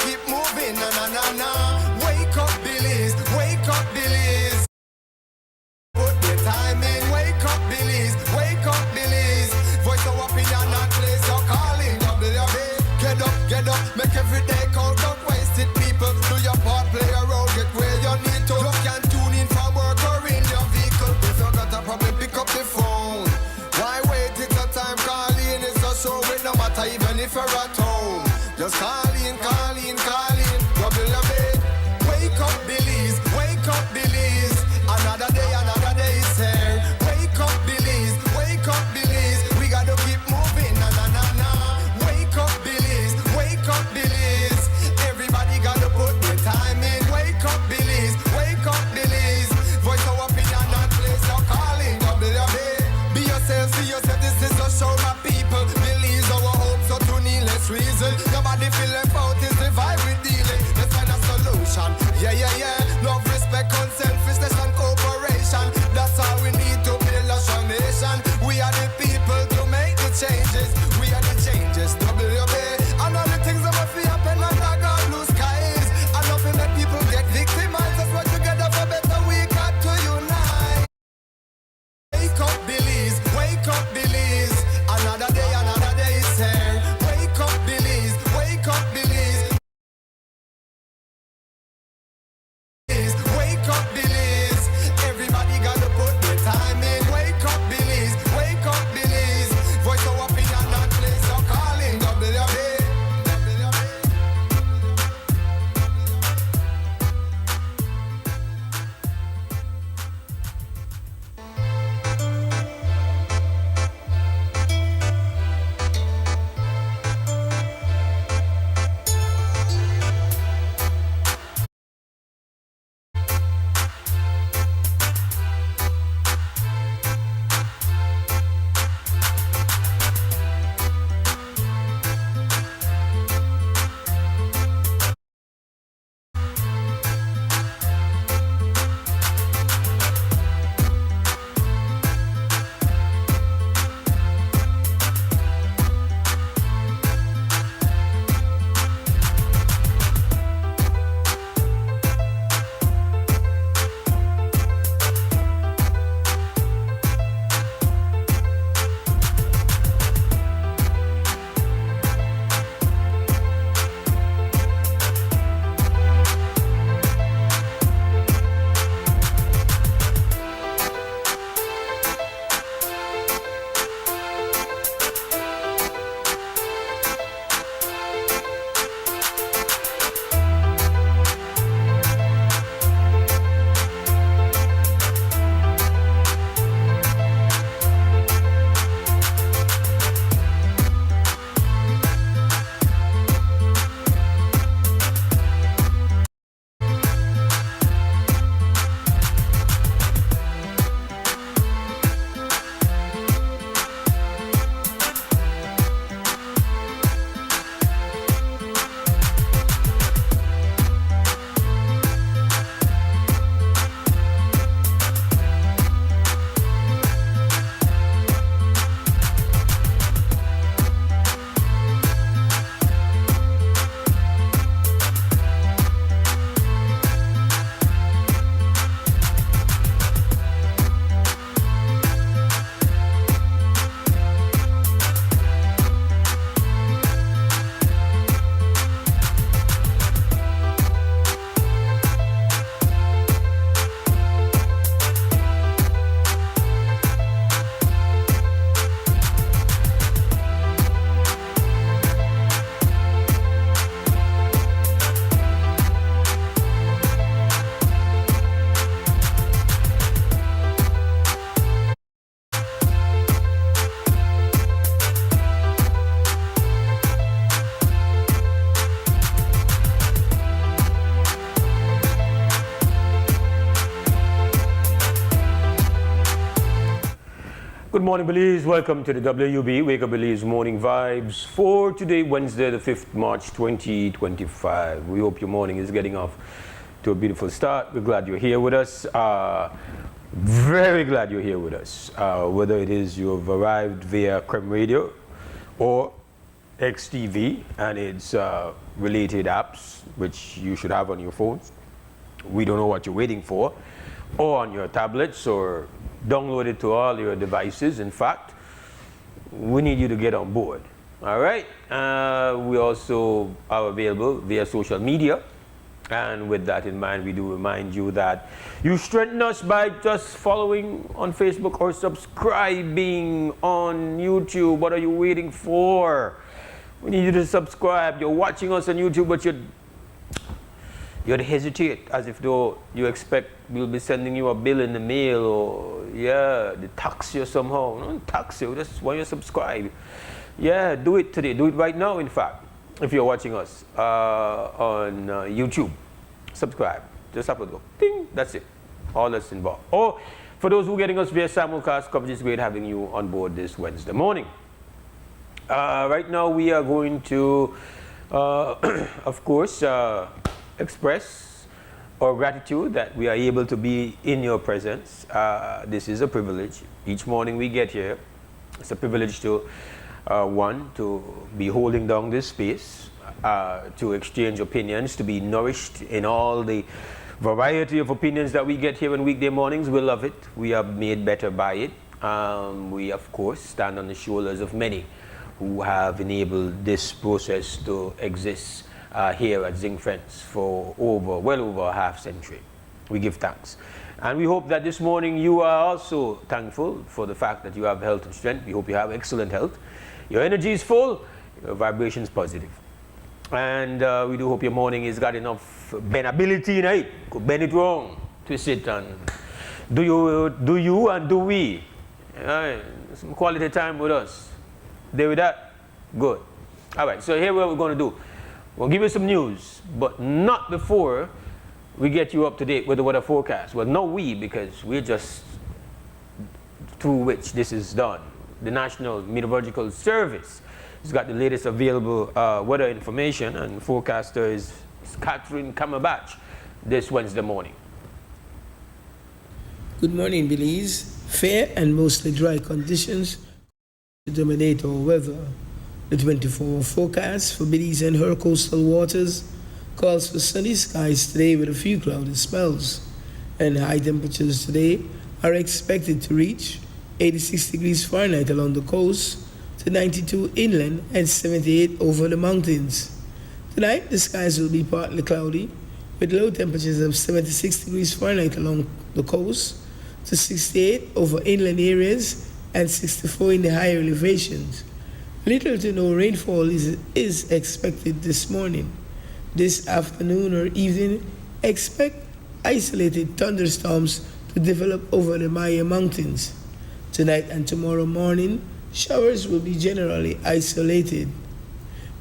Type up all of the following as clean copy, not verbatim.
keep moving, na na na na. Wake up, Billies, wake up, Billies. Put the time in, wake up, Billies, wake up, Billies. Voice of opinion and place your calling, WB. Get up, make every day count, don't waste it, people. Do your part, play a role, get where you need to. You can tune in for work or in your vehicle. If you got a problem, pick up the phone. Why wait? It's a time calling, it's a show with no matter even if you're at home. Just call in, WB. Wake up, Billies, wake up, Billies. Another day is here. Wake up, Billies, wake up, Billies. We gotta keep moving, na na na na. Wake up, Billies, wake up, Billies. Everybody gotta put the time in. Wake up, Billies, wake up, Billies. Voice of opinion and place your calling, WB. Be yourself, see yourself, this is a show, my people. Billies our hope, so to needless reason. Nobody feel left out, is the vibe we dealing. Let's find a solution, yeah. Love, respect, unselfishness and cooperation. That's all we need to build a strong nation. We are the people to make the changes. We are the changes, WB. And all the things that must be happen under God blue skies. And nothing that people get victimized. Let's work together for better, we got to unite. Wake up, Billies, wake up, Billies. Another day is here. Wake up, Billies, wake up, Billies. Wake up, Billies. Everybody gotta put the time in. Wake up, Billies, wake up, Billies. Voice of opinion and place your calling, WB. Good morning, Belize. Welcome to the WUB Wake Up Belize Morning Vibes for today, Wednesday, the 5th March 2025. We hope your morning is getting off to a beautiful start. We're glad you're here with us. Very glad you're here with us. Whether it is you have arrived via Creme Radio or XTV and its related apps, which you should have on your phones. We don't know what you're waiting for, or on your tablets, or download it to all your devices. In fact, we need you to get on board. All right. We also are available via social media. And with that in mind, we do remind you that you strengthen us by just following on Facebook or subscribing on YouTube. What are you waiting for? We need you to subscribe. You're watching us on YouTube, but you'd hesitate as if though you expect we'll be sending you a bill in the mail, or they tax you somehow. Don't tax you, just want you to subscribe. Yeah, do it today. Do it right now, in fact. If you're watching us on YouTube, subscribe. Just have to go. Ding. That's it. All that's involved. Or for those who are getting us via simulcast coverage, it's great having you on board this Wednesday morning. Right now we are going to, of course, express our gratitude that we are able to be in your presence. This is a privilege. Each morning we get here, it's a privilege to to be holding down this space, to exchange opinions, to be nourished in all the variety of opinions that we get here on weekday mornings. We love it. We are made better by it. We, of course, stand on the shoulders of many who have enabled this process to exist here at Zinc Fence for well over a half century. We give thanks. And we hope that this morning you are also thankful for the fact that you have health and strength. We hope you have excellent health. Your energy is full, your vibration is positive. And we do hope your morning has got enough bendability in it. Could bend it wrong, twist it, and do you and do we. Some quality time with us. There with that? Good. All right, so here what we're going to do. We'll give you some news, but not before we get you up to date with the weather forecast. Well, not we, because we're just through which this is done. The National Meteorological Service has got the latest available weather information, and forecaster is Catherine Cumberbatch this Wednesday morning. Good morning, Belize. Fair and mostly dry conditions dominate our weather. The 24-hour forecast for Belize and her coastal waters calls for sunny skies today with a few cloudy spells, and high temperatures today are expected to reach 86 degrees Fahrenheit along the coast to 92 inland and 78 over the mountains. Tonight, the skies will be partly cloudy with low temperatures of 76 degrees Fahrenheit along the coast to 68 over inland areas and 64 in the higher elevations. Little to no rainfall is expected this morning. This afternoon or evening, expect isolated thunderstorms to develop over the Maya Mountains. Tonight and tomorrow morning, showers will be generally isolated.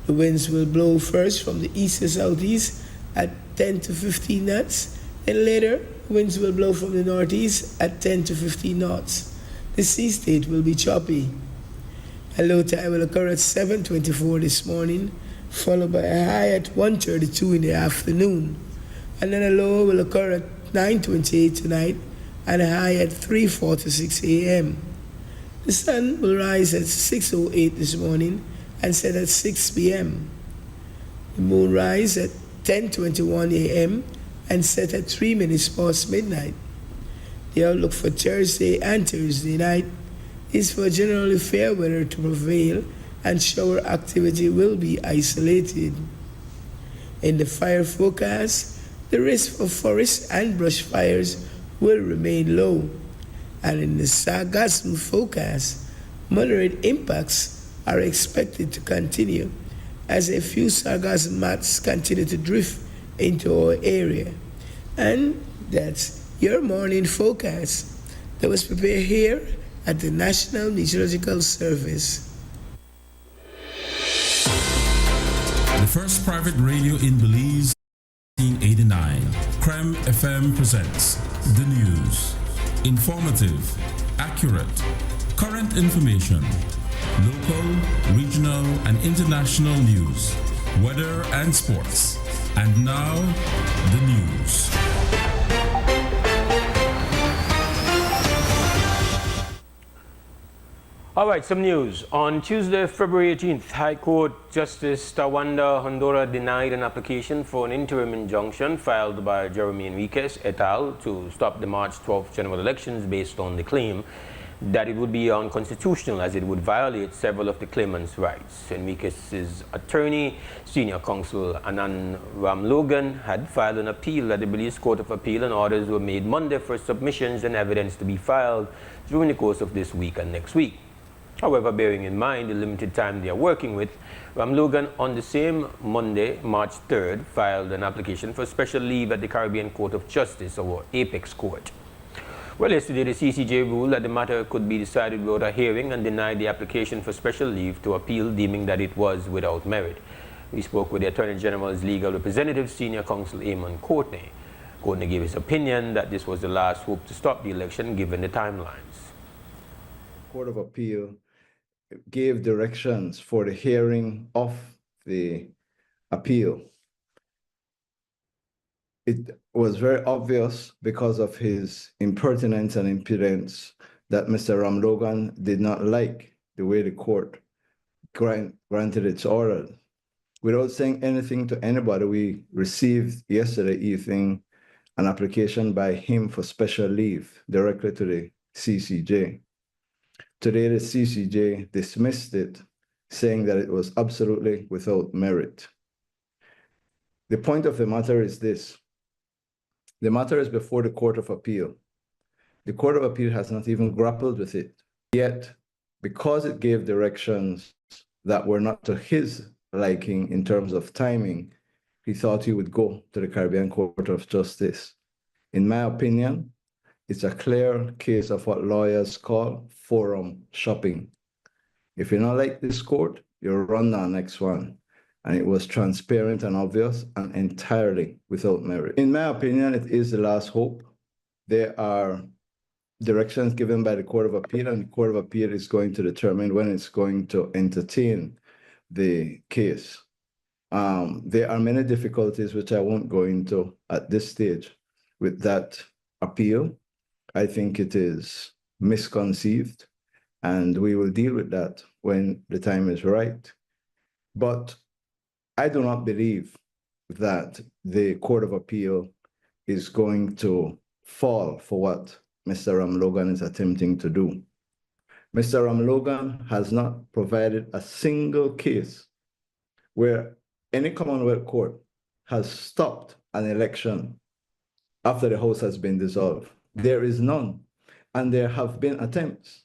The winds will blow first from the east to southeast at 10 to 15 knots, and later winds will blow from the northeast at 10 to 15 knots. The sea state will be choppy. A low tide will occur at 7:24 this morning, followed by a high at 1:32 in the afternoon, and then a low will occur at 9:28 tonight and a high at 3:46 a.m. The sun will rise at 6:08 this morning and set at 6 p.m. The moon rise at 10:21 a.m. and set at 3 minutes past midnight. The outlook for Thursday and Thursday night is for generally fair weather to prevail, and shower activity will be isolated. In the fire forecast, the risk for forest and brush fires will remain low, and in the sargassum forecast, moderate impacts are expected to continue as a few sargassum mats continue to drift into our area. And that's your morning forecast that was prepared here at the National Meteorological Service. The first private radio in Belize, 1989. Creme FM presents the news. Informative, accurate, current information, local, regional, and international news, weather and sports. And now, the news. All right, some news. On Tuesday, February 18th, High Court Justice Tawanda Hondora denied an application for an interim injunction filed by Jeremy Enriquez et al. To stop the March 12th general elections based on the claim that it would be unconstitutional as it would violate several of the claimants' rights. Enriquez's attorney, senior counsel Anand Ramlogan, had filed an appeal at the Belize Court of Appeal, and orders were made Monday for submissions and evidence to be filed during the course of this week and next week. However, bearing in mind the limited time they are working with, Ramlogan on the same Monday, March 3rd, filed an application for special leave at the Caribbean Court of Justice, or Apex Court. Well, yesterday the CCJ ruled that the matter could be decided without a hearing and denied the application for special leave to appeal, deeming that it was without merit. We spoke with the Attorney General's legal representative, senior counsel Eamon Courtney. Courtney gave his opinion that this was the last hope to stop the election given the timelines. Court of Appeal gave directions for the hearing of the appeal. It was very obvious because of his impertinence and impudence that Mr. Ramlogan did not like the way the court granted its order. Without saying anything to anybody, we received yesterday evening an application by him for special leave directly to the CCJ. Today, the CCJ dismissed it, saying that it was absolutely without merit. The point of the matter is this. The matter is before the Court of Appeal. The Court of Appeal has not even grappled with it. Yet, because it gave directions that were not to his liking in terms of timing, he thought he would go to the Caribbean Court of Justice. In my opinion, it's a clear case of what lawyers call forum shopping. If you don't like this court, you'll run the next one. And it was transparent and obvious and entirely without merit. In my opinion, it is the last hope. There are directions given by the Court of Appeal, and the Court of Appeal is going to determine when it's going to entertain the case. There are many difficulties which I won't go into at this stage with that appeal. I think it is misconceived, and we will deal with that when the time is right. But I do not believe that the Court of Appeal is going to fall for what Mr. Ramlogan is attempting to do. Mr. Ramlogan has not provided a single case where any Commonwealth court has stopped an election after the House has been dissolved. There is none, and there have been attempts.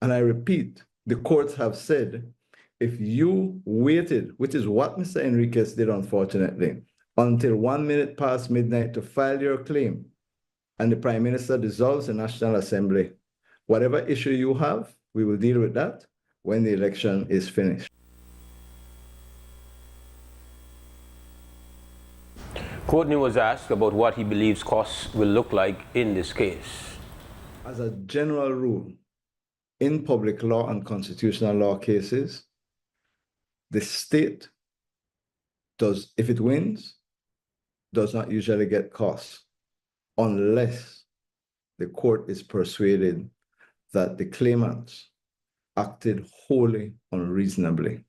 And I repeat, the courts have said, if you waited, which is what Mr. Enriquez did, unfortunately, until 1 minute past midnight to file your claim, and the Prime Minister dissolves the National Assembly, whatever issue you have, we will deal with that when the election is finished. Courtney was asked about what he believes costs will look like in this case. As a general rule, in public law and constitutional law cases, the state does, if it wins, does not usually get costs unless the court is persuaded that the claimants acted wholly unreasonably,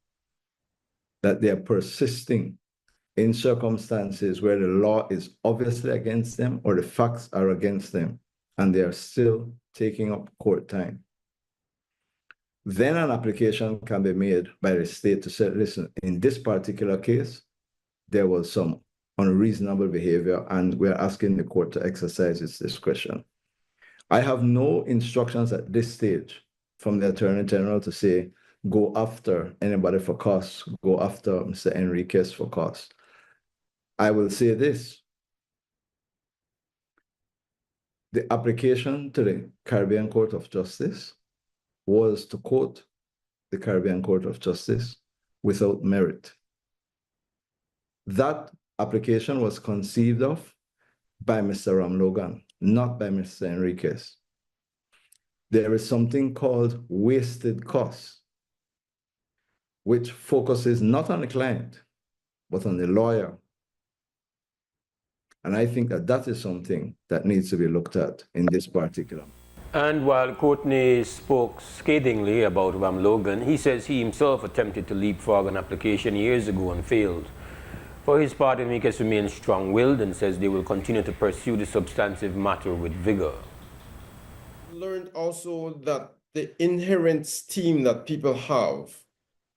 that they are persisting in circumstances where the law is obviously against them or the facts are against them, and they are still taking up court time. Then an application can be made by the state to say, listen, in this particular case, there was some unreasonable behavior, and we're asking the court to exercise its discretion. I have no instructions at this stage from the Attorney General to say, go after anybody for costs, go after Mr. Enriquez for costs. I will say this. The application to the Caribbean Court of Justice was, to quote the Caribbean Court of Justice, without merit. That application was conceived of by Mr. Ramlogan, not by Mr. Enriquez. There is something called wasted costs, which focuses not on the client, but on the lawyer. And I think that that is something that needs to be looked at in this particular. And while Courtney spoke scathingly about Ram Logan, he says he himself attempted to leapfrog an application years ago and failed. For his part, Enriquez remains strong-willed and says they will continue to pursue the substantive matter with vigor. Learned also that the inherent steam that people have,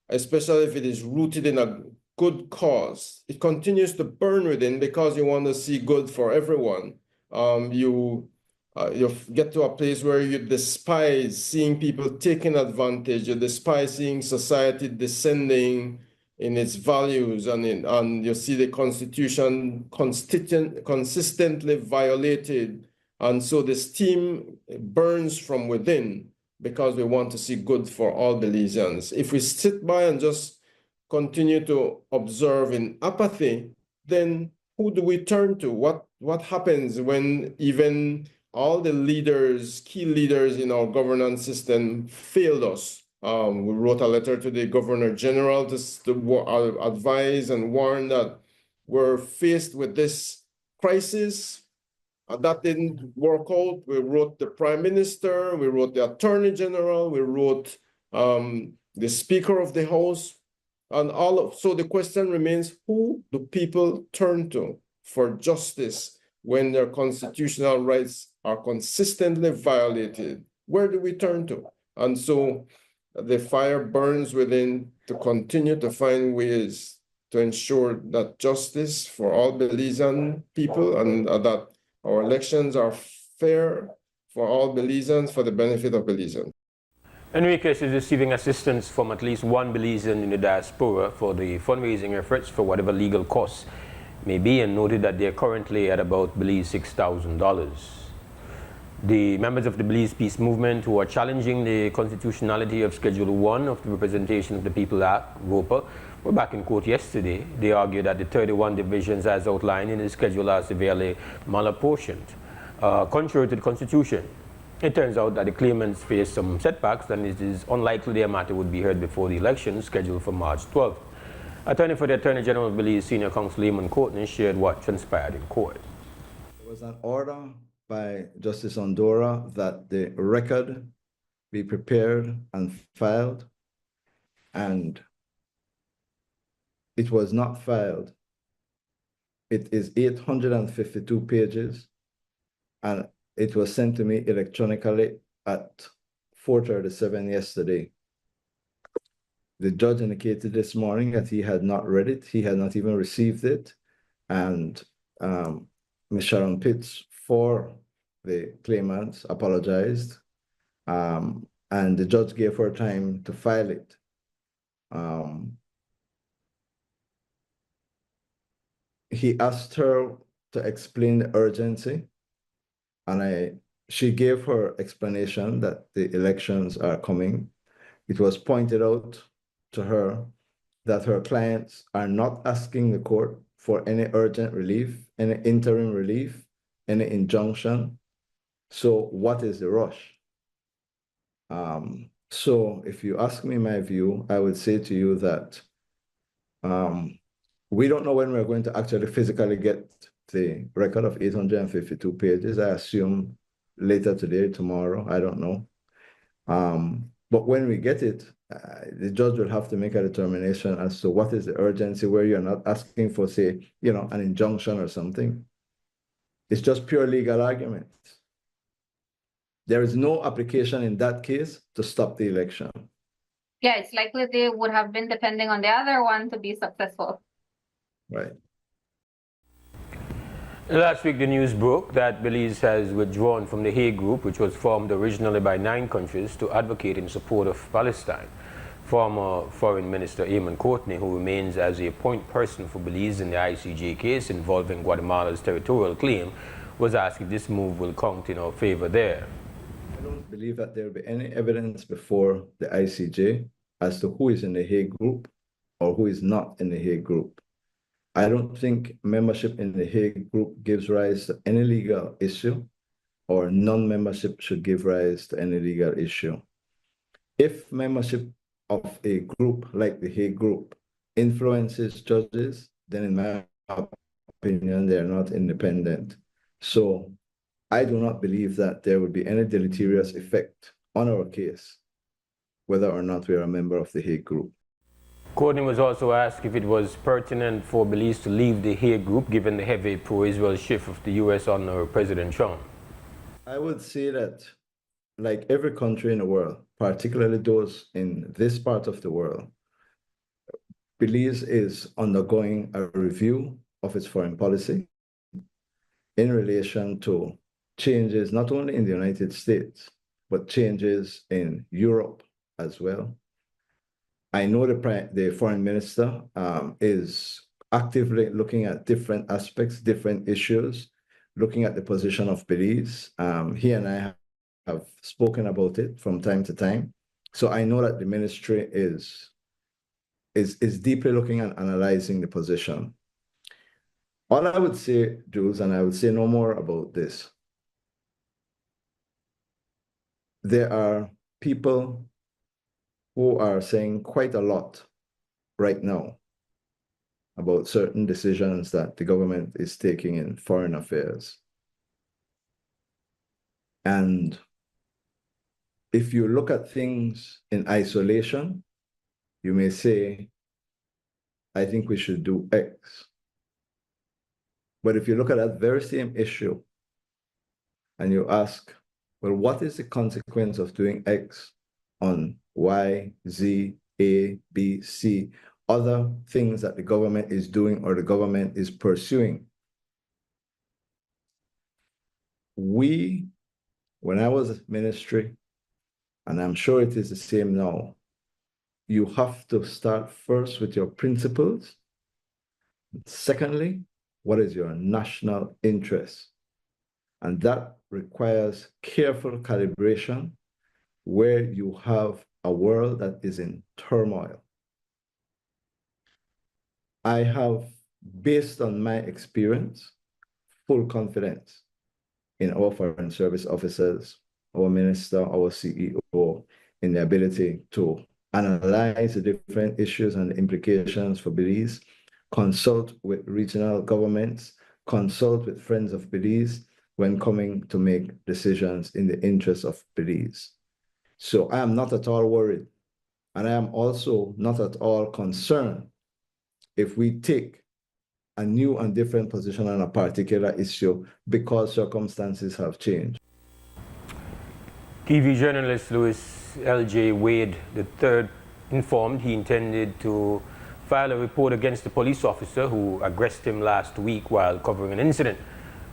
especially if it is rooted in a good cause, it continues to burn within because you want to see good for everyone. You get to a place where you despise seeing people taking advantage, you despise seeing society descending in its values, and you see the Constitution consistently violated. And so the steam burns from within because we want to see good for all Belizeans. If we sit by and just continue to observe in apathy, then who do we turn to? What happens when even all the leaders, key leaders in our governance system failed us? We wrote a letter to the Governor General to advise and warn that we're faced with this crisis. That didn't work out. We wrote the Prime Minister, we wrote the Attorney General, we wrote the Speaker of the House, and so the question remains, who do people turn to for justice when their constitutional rights are consistently violated? Where do we turn to? And so the fire burns within to continue to find ways to ensure that justice for all Belizean people and that our elections are fair for all Belizeans, for the benefit of Belizeans. Enriquez is receiving assistance from at least one Belizean in the diaspora for the fundraising efforts for whatever legal costs may be, and noted that they're currently at about Belize $6,000. The members of the Belize Peace Movement who are challenging the constitutionality of Schedule 1 of the Representation of the People Act, ROPA, were back in court yesterday. They argued that the 31 divisions as outlined in the schedule are severely malapportioned, contrary to the Constitution. It turns out that the claimants face some setbacks, and it is unlikely their matter would be heard before the election scheduled for March 12th. Attorney for the Attorney General of Belize, Senior Counsel Eamon Courtney, shared what transpired in court. There was an order by Justice Ondora that the record be prepared and filed, and it was not filed. It is 852 pages, and it was sent to me electronically at 4:37 yesterday. The judge indicated this morning that he had not read it. He had not even received it. And Ms. Sharon Pitts, for the claimants, apologized. And the judge gave her time to file it. He asked her to explain the urgency, and she gave her explanation that the elections are coming. It was pointed out to her that her clients are not asking the court for any urgent relief, any interim relief, any injunction. So what is the rush? So if you ask me my view, I would say to you that we don't know when we're going to actually physically get the record of 852 pages. I assume later today, tomorrow, I don't know. But when we get it, the judge will have to make a determination as to what is the urgency, where you're not asking for, say, an injunction or something. It's just pure legal argument. There is no application in that case to stop the election. Yeah, it's likely they would have been depending on the other one to be successful. Right. Last week, the news broke that Belize has withdrawn from the Hyde Group, which was formed originally by 9 countries to advocate in support of Palestine. Former Foreign Minister Eamon Courtney, who remains as a point person for Belize in the ICJ case involving Guatemala's territorial claim, was asked if this move will count in our favor there. I don't believe that there will be any evidence before the ICJ as to who is in the Hyde Group or who is not in the Hyde Group. I don't think membership in the Hyde Group gives rise to any legal issue, or non-membership should give rise to any legal issue. If membership of a group like the Hyde Group influences judges, then in my opinion, they're not independent. So I do not believe that there would be any deleterious effect on our case, whether or not we are a member of the Hague Group. Courtney was also asked if it was pertinent for Belize to leave the Hague Group given the heavy pro-Israel shift of the U.S. under President Trump. I would say that, like every country in the world, particularly those in this part of the world, Belize is undergoing a review of its foreign policy in relation to changes not only in the United States, but changes in Europe as well. I know the foreign minister is actively looking at different aspects, different issues, looking at the position of Belize. He and I have spoken about it from time to time. So I know that the ministry is deeply looking and analyzing the position. All I would say, Jules, and I would say no more about this, there are people who are saying quite a lot right now about certain decisions that the government is taking in foreign affairs. And if you look at things in isolation, you may say, I think we should do X. But if you look at that very same issue and you ask, well, what is the consequence of doing X on Y, Z, A, B, C, other things that the government is doing or the government is pursuing? When I was ministry, and I'm sure it is the same now, you have to start first with your principles. Secondly, what is your national interest? And that requires careful calibration where you have a world that is in turmoil. I have, based on my experience, full confidence in our foreign service officers, our minister, our CEO, in the ability to analyze the different issues and implications for Belize, consult with regional governments, consult with friends of Belize when coming to make decisions in the interest of Belize. So I am not at all worried, and I am also not at all concerned if we take a new and different position on a particular issue because circumstances have changed. TV journalist Louis L.J. Wade III informed he intended to file a report against the police officer who aggressed him last week while covering an incident.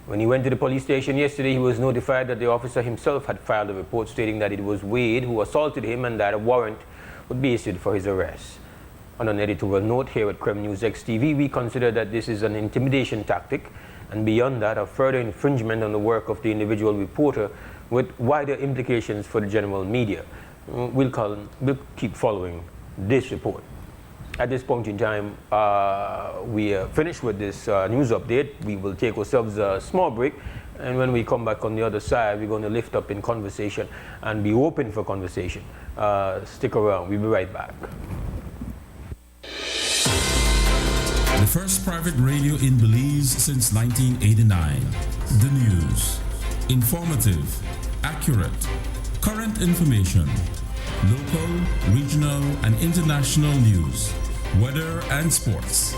When he went to the police station yesterday, he was notified that the officer himself had filed a report stating that it was Wade who assaulted him and that a warrant would be issued for his arrest. On an editorial note here at Creme News XTV, we consider that this is an intimidation tactic, and beyond that, a further infringement on the work of the individual reporter with wider implications for the general media. We'll keep following this report. At this point in time, we are finished with this news update. We will take ourselves a small break, and when we come back on the other side, we're going to lift up in conversation and be open for conversation. Stick around, we'll be right back. The first private radio in Belize since 1989. The news. Informative, accurate, current information, local, regional, and international news, weather and sports.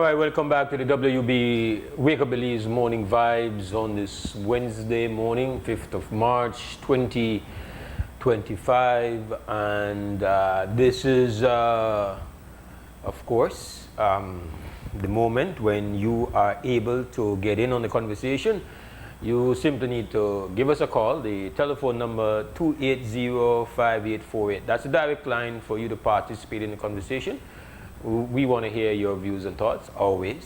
right, welcome back to the WB Wake Up Belize Morning Vibes on this Wednesday morning, 5th of March, 2025. And this is, of course, the moment when you are able to get in on the conversation. You simply need to give us a call. The telephone number 280-5848. That's a direct line for you to participate in the conversation. We want to hear your views and thoughts always.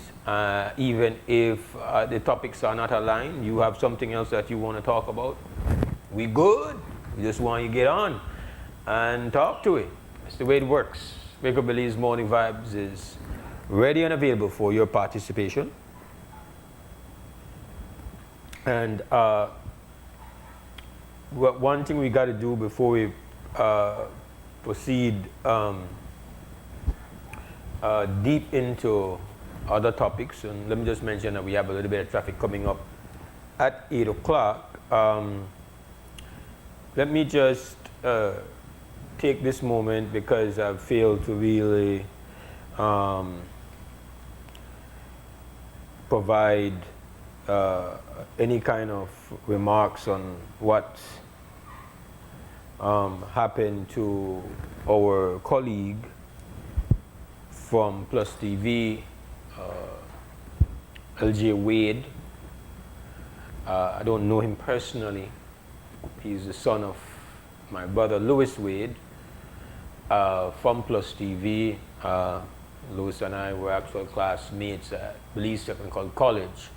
Even if the topics are not aligned, you have something else that you want to talk about, we good. We just want you to get on and talk to it. That's the way it works. Wake Up Belize Morning Vibes is ready and available for your participation. And one thing we got to do before we proceed deep into other topics, and let me just mention that we have a little bit of traffic coming up at 8 o'clock. Let me just take this moment because I've failed to really provide any kind of remarks on what happened to our colleague from Plus TV, LJ Wade. I don't know him personally. He's the son of my brother Louis Wade from Plus TV. Louis and I were actual classmates at Belize Technical College.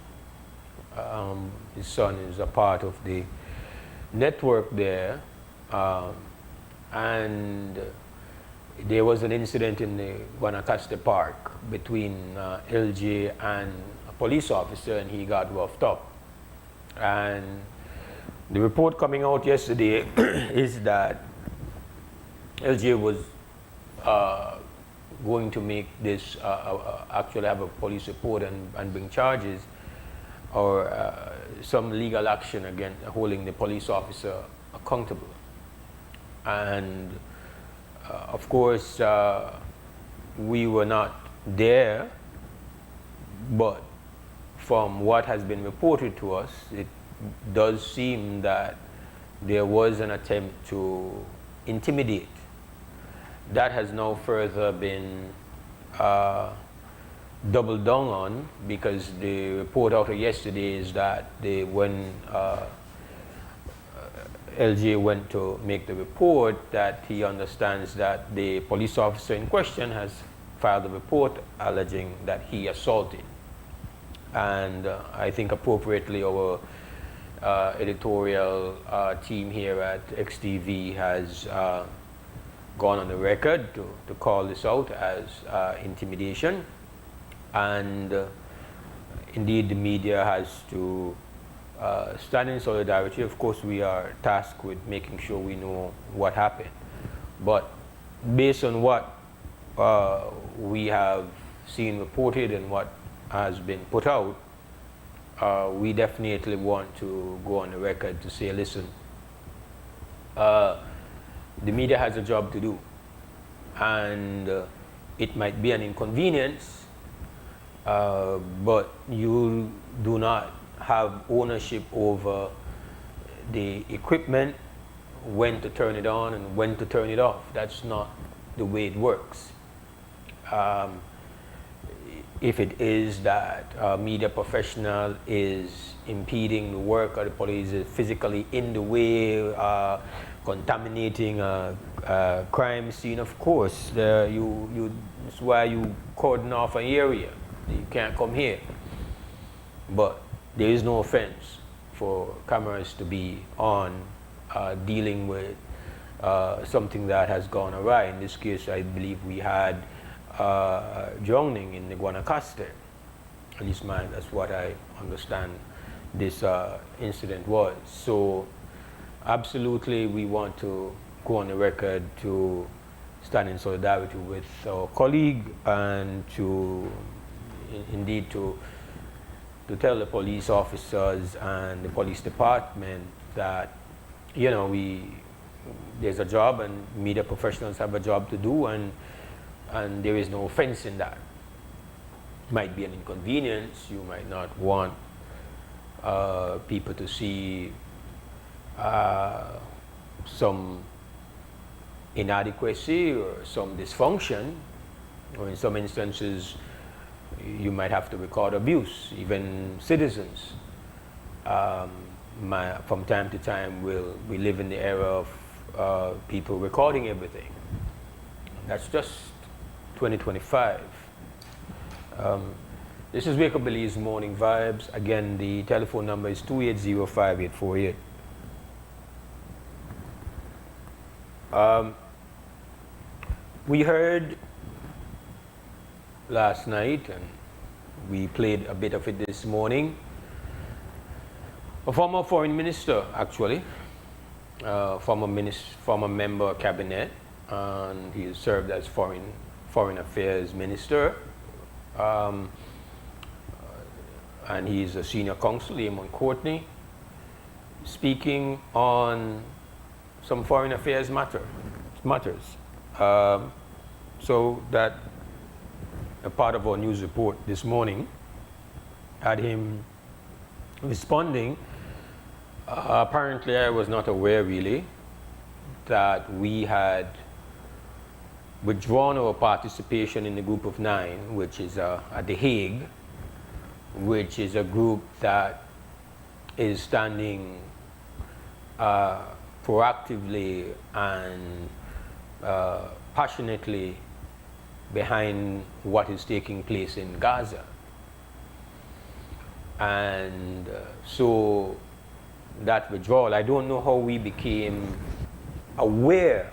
His son is a part of the network there, and there was an incident in the Guanacaste Park between LJ and a police officer, and he got roughed up. And the report coming out yesterday is that LJ was going to make this, actually have a police report and bring charges or some legal action against holding the police officer accountable. And of course, we were not there, but from what has been reported to us, it does seem that there was an attempt to intimidate. That has now further been doubled down on, because the report out of yesterday is that when LJ went to make the report, that he understands that the police officer in question has filed a report alleging that he assaulted. And I think appropriately our editorial team here at XTV has gone on the record to call this out as intimidation. And indeed the media has to stand in solidarity. Of course, we are tasked with making sure we know what happened. But based on what we have seen reported and what has been put out, we definitely want to go on the record to say, listen, the media has a job to do. And it might be an inconvenience, but you do not have ownership over the equipment, when to turn it on and when to turn it off. That's not the way it works. If it is that a media professional is impeding the work of the police, is physically in the way, contaminating a crime scene, of course, that's why you cordon off an area. You can't come here. But there is no offense for cameras to be on dealing with something that has gone awry. In this case, I believe we had drowning in the Guanacaste. At least that's what I understand this incident was. So absolutely we want to go on the record to stand in solidarity with our colleague, and to indeed to tell the police officers and the police department that, you know, there's a job and media professionals have a job to do, and there is no offense in that. might be an inconvenience. You might not want people to see some inadequacy or some dysfunction, or in some instances you might have to record abuse. Even citizens, from time to time, we live in the era of people recording everything. That's just 2025. This is Wake Up Billy's Morning Vibes. Again, the telephone number is 280-5848. We heard last night, and we played a bit of it this morning, a former foreign minister, actually, former member of cabinet, and he served as foreign affairs minister, and he's a senior counsel, Amon Courtney, speaking on some foreign affairs matters. So that a part of our news report this morning had him responding. Apparently, I was not aware really that we had withdrawn our participation in the Group of Nine, which is at The Hague, which is a group that is standing proactively and passionately behind what is taking place in Gaza. And so that withdrawal, I don't know how we became aware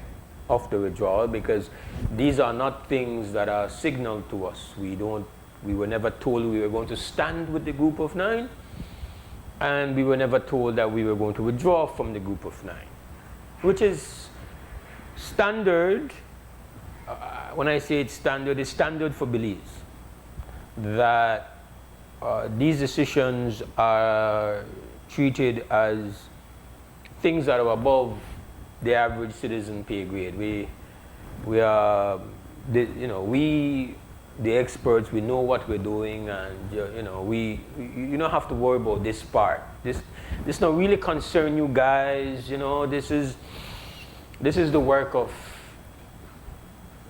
of the withdrawal, because these are not things that are signaled to us. We were never told we were going to stand with the Group of Nine, and we were never told that we were going to withdraw from the Group of Nine, which is standard. When I say it's standard for Belize, that these decisions are treated as things that are above the average citizen pay grade. We are, the experts, we know what we're doing, and you don't have to worry about this part. This don't really concern you guys. This is the work of,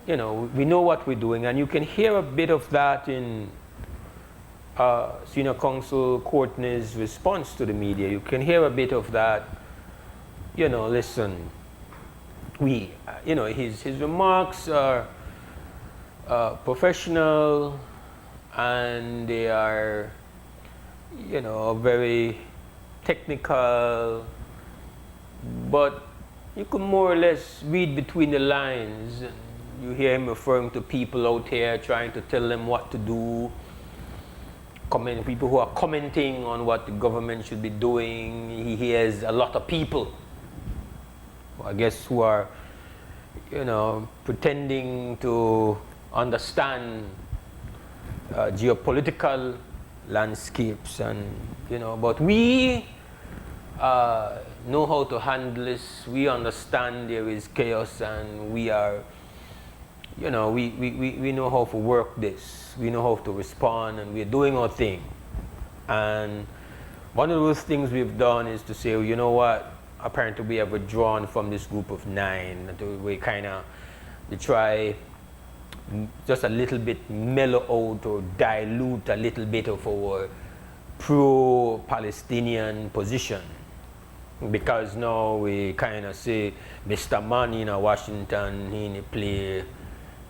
we know what we're doing, and you can hear a bit of that in Senior Counsel Courtney's response to the media. You can hear a bit of that. Listen, his remarks are professional, and they are, very technical, but you can more or less read between the lines. You hear him referring to people out here, trying to tell them what to do, people who are commenting on what the government should be doing. He hears a lot of people, I guess, who are, pretending to understand geopolitical landscapes, and but we know how to handle this. We understand there is chaos, and we are, we know how to work this. We know how to respond, and we're doing our thing. And one of those things we've done is to say, you know what? Apparently we have withdrawn from this Group of Nine. We try just a little bit mellow out or dilute a little bit of our pro-Palestinian position, because now we kind of say Mr. Man in Washington,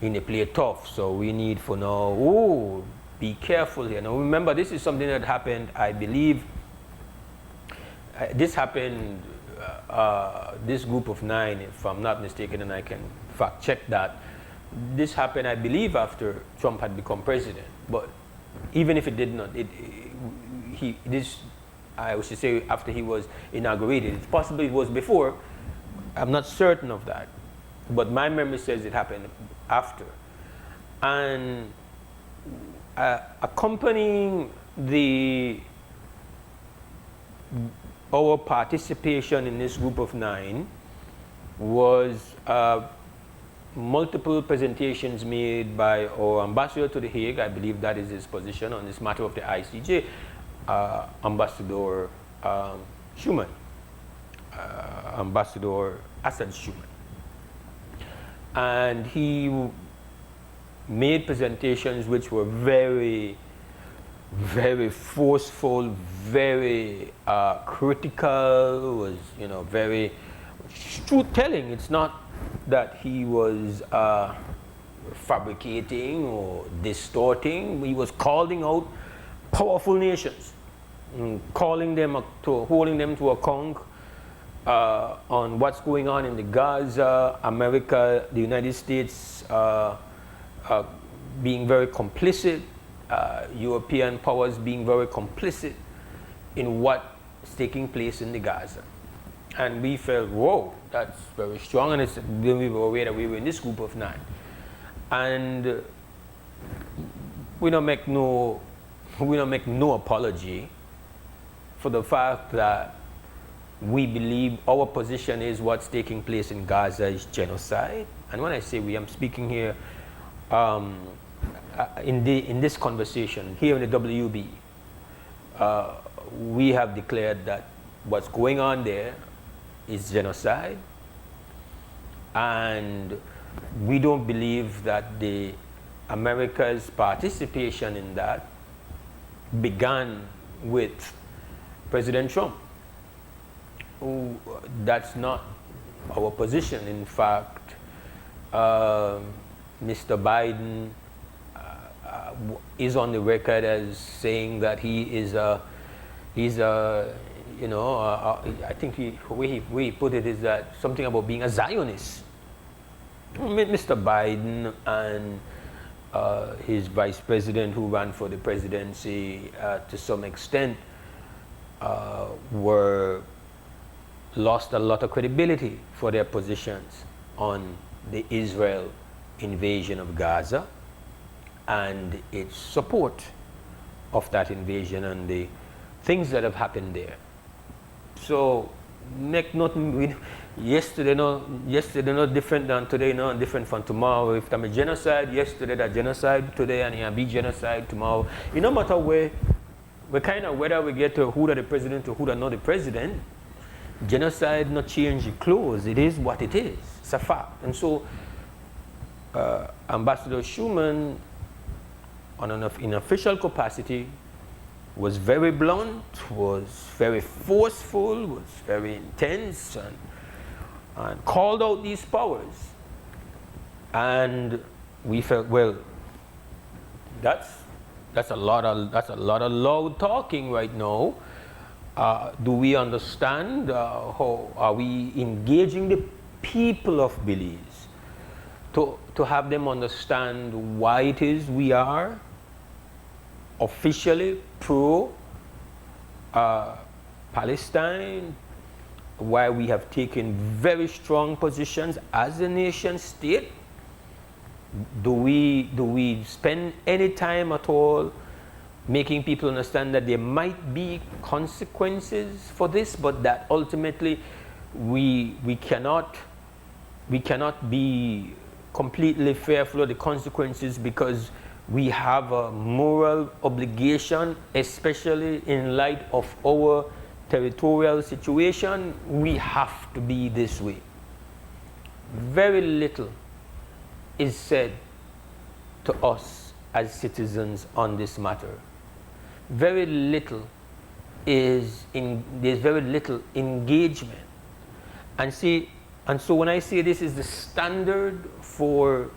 he play tough, so we need for now, be careful here. Now remember, this is something that happened, I believe, this happened, this Group of Nine, if I'm not mistaken, and I can fact check that, this happened, I believe, after Trump had become president. But even if it did not, I should say after he was inaugurated. It's possible it was before. I'm not certain of that. But my memory says it happened after. And accompanying our participation in this Group of Nine was multiple presentations made by our ambassador to The Hague. I believe that is his position on this matter of the ICJ, Ambassador Schuman, Ambassador Assad Schuman. And he made presentations which were very, very forceful, very critical, was, you know, very truth-telling. It's not that he was fabricating or distorting. He was calling out powerful nations, calling them to, holding them to account on what's going on in the Gaza, America, the United States being very complicit, European powers being very complicit in what's taking place in the Gaza. And we felt, whoa, that's very strong. And it's when we were aware that we were in this group of 9. And we don't make no apology for the fact that we believe our position is what's taking place in Gaza is genocide. And when I say we, I'm speaking here in this conversation here in the WUB. We have declared that what's going on there is genocide, and we don't believe that the America's participation in that began with President Trump. That's not our position. In fact, Mr. Biden is on the record as saying that he's a you know, I think the way he put it is that something about being a Zionist. Mr. Biden and his vice president who ran for the presidency to some extent lost a lot of credibility for their positions on the Israel invasion of Gaza and its support of that invasion and the things that have happened there. So make nothing yesterday no different than today, no different from tomorrow. If I'm a genocide yesterday, that genocide today, and it'll be genocide tomorrow. It no matter where we kind of whether we get to who are the president or who are not the president, genocide not change the clothes. It is what it is. It's a fact. And so Ambassador Schuman, in official capacity, was very blunt, was very forceful, was very intense, and called out these powers. And we felt, well, that's a lot of loud talking right now. Do we understand how are we engaging the people of Belize to have them understand why it is we are officially pro Palestine, why we have taken very strong positions as a nation state? Do we spend any time at all making people understand that there might be consequences for this, but that ultimately we cannot be completely fearful of the consequences because we have a moral obligation, especially in light of our territorial situation. We have to be this way. Very little is said to us as citizens on this matter. Very little there's very little engagement. And so when I say this is the standard for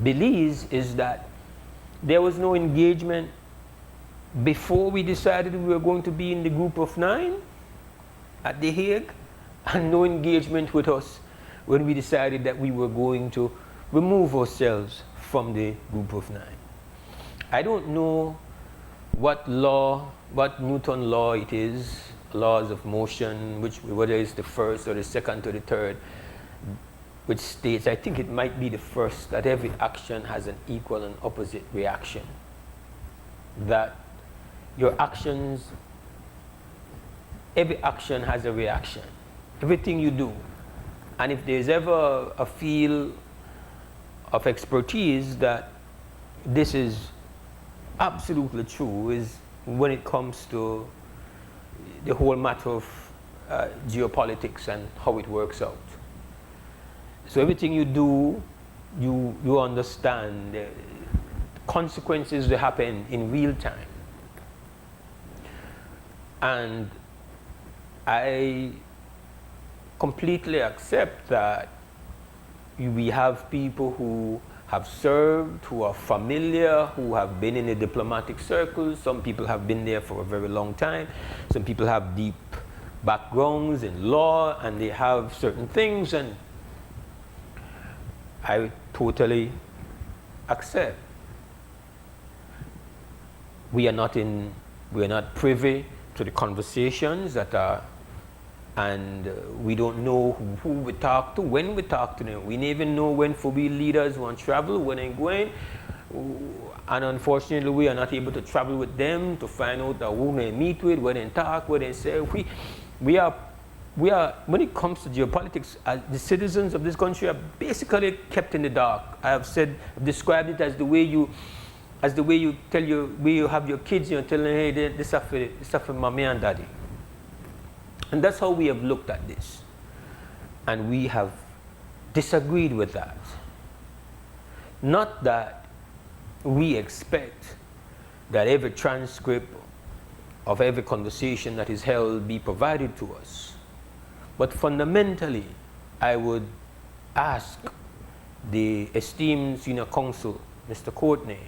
Belize, is that there was no engagement before we decided we were going to be in the group of 9 at The Hague, and no engagement with us when we decided that we were going to remove ourselves from the group of 9. I don't know what Newton law it is, laws of motion, whether it's the first or the second or the third, which states, I think it might be the first, that every action has an equal and opposite reaction. That your actions, every action has a reaction. Everything you do. And if there's ever a feel of expertise that this is absolutely true is when it comes to the whole matter of geopolitics and how it works out. So everything you do, you understand the consequences that happen in real time. And I completely accept that we have people who have served, who are familiar, who have been in the diplomatic circles. Some people have been there for a very long time. Some people have deep backgrounds in law, and they have certain things, and I totally accept. We are not privy to the conversations that are, and we don't know who we talk to, when we talk to them. We never even know when FUBI leaders want to travel, when they're going. And unfortunately, we are not able to travel with them to find out who they meet with, where they talk, where they say. We are, when it comes to geopolitics, the citizens of this country are basically kept in the dark. I have described it as the way you have your kids, you know, telling them, hey, this is for mommy and daddy. And that's how we have looked at this. And we have disagreed with that. Not that we expect that every transcript of every conversation that is held be provided to us. But fundamentally, I would ask the esteemed senior counsel, Mr. Courtney,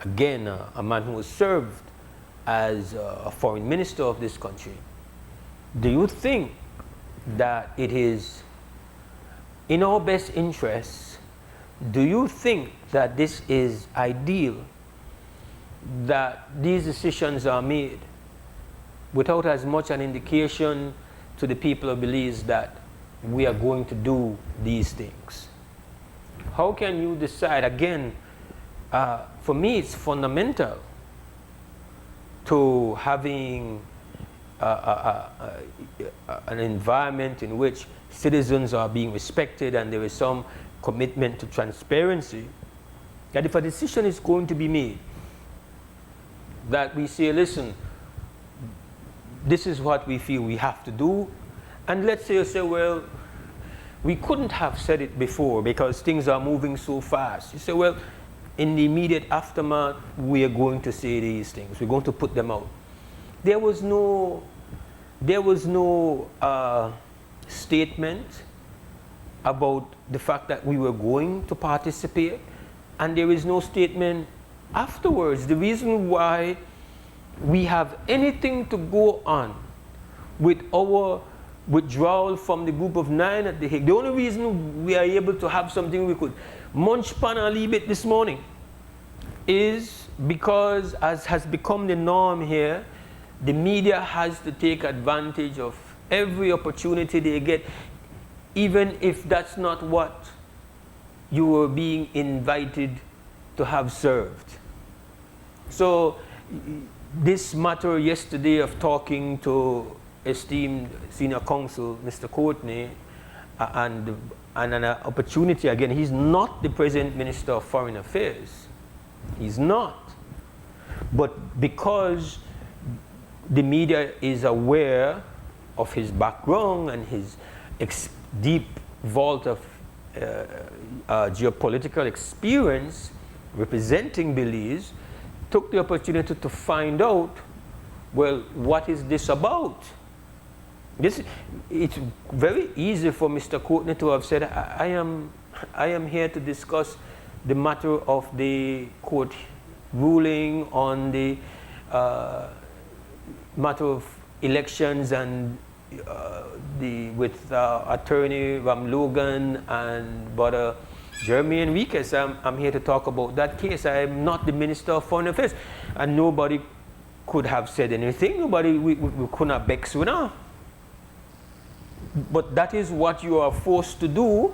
again, a man who has served as a foreign minister of this country, do you think that it is in our best interests? Do you think that this is ideal, that these decisions are made without as much an indication to the people of Belize that we are going to do these things? How can you decide? Again, for me, it's fundamental to having an environment in which citizens are being respected and there is some commitment to transparency, that if a decision is going to be made, that we say, listen, this is what we feel we have to do. And let's say you say, well, we couldn't have said it before because things are moving so fast. You say, well, in the immediate aftermath, we are going to say these things. We're going to put them out. There was no statement about the fact that we were going to participate, and there is no statement afterwards. The reason why we have anything to go on with our withdrawal from the group of 9 at the Hague, the only reason we are able to have something we could munch pan a little bit this morning is because, as has become the norm here, the media has to take advantage of every opportunity they get, even if that's not what you were being invited to have served. So this matter yesterday of talking to esteemed senior counsel, Mr. Courtney, and an opportunity, again, he's not the present Minister of Foreign Affairs. He's not. But because the media is aware of his background and his deep vault of geopolitical experience representing Belize, took the opportunity to find out, well, what is this about? It's very easy for Mr. Courtney to have said, I am here to discuss the matter of the court ruling on the matter of elections and with attorney Ram Logan and brother Jeremy Enriquez. I'm here to talk about that case. I am not the Minister of Foreign Affairs, and nobody could have said anything. We couldn't have vexed with her. But that is what you are forced to do,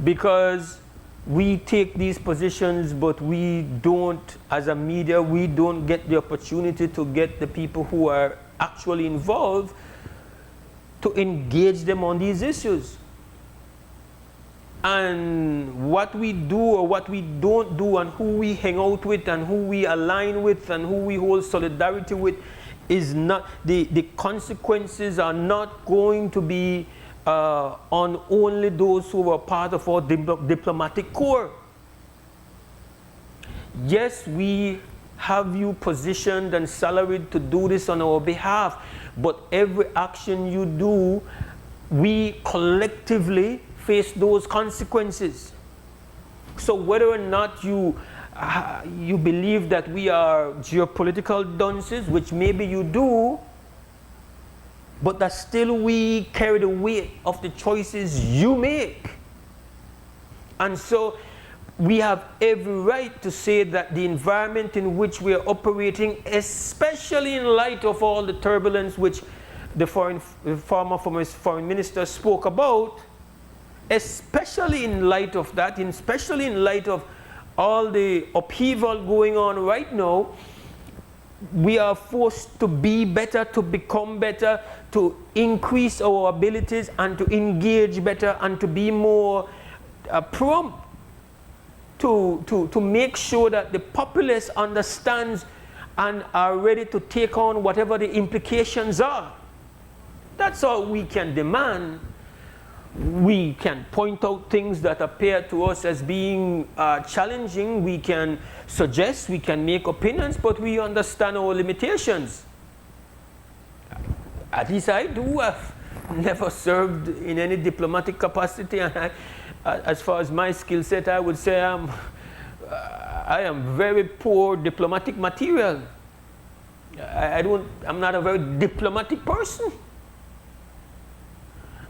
because we take these positions, but we don't, as a media, we don't get the opportunity to get the people who are actually involved to engage them on these issues. And what we do or what we don't do and who we hang out with and who we align with and who we hold solidarity with is not, the consequences are not going to be on only those who are part of our diplomatic corps. Yes, we have you positioned and salaried to do this on our behalf, but every action you do, we collectively face those consequences. So whether or not you believe that we are geopolitical dunces, which maybe you do, but that still we carry the weight of the choices you make. And so we have every right to say that the environment in which we are operating, especially in light of all the turbulence which the former foreign minister spoke about, especially in light of that, and especially in light of all the upheaval going on right now, we are forced to be better, to become better, to increase our abilities and to engage better and to be more prompt to make sure that the populace understands and are ready to take on whatever the implications are. That's all we can demand. We can point out things that appear to us as being challenging. We can suggest, we can make opinions, but we understand our limitations. At least I do. I've never served in any diplomatic capacity, and as far as my skill set, I would say I am very poor diplomatic material. I'm not a very diplomatic person.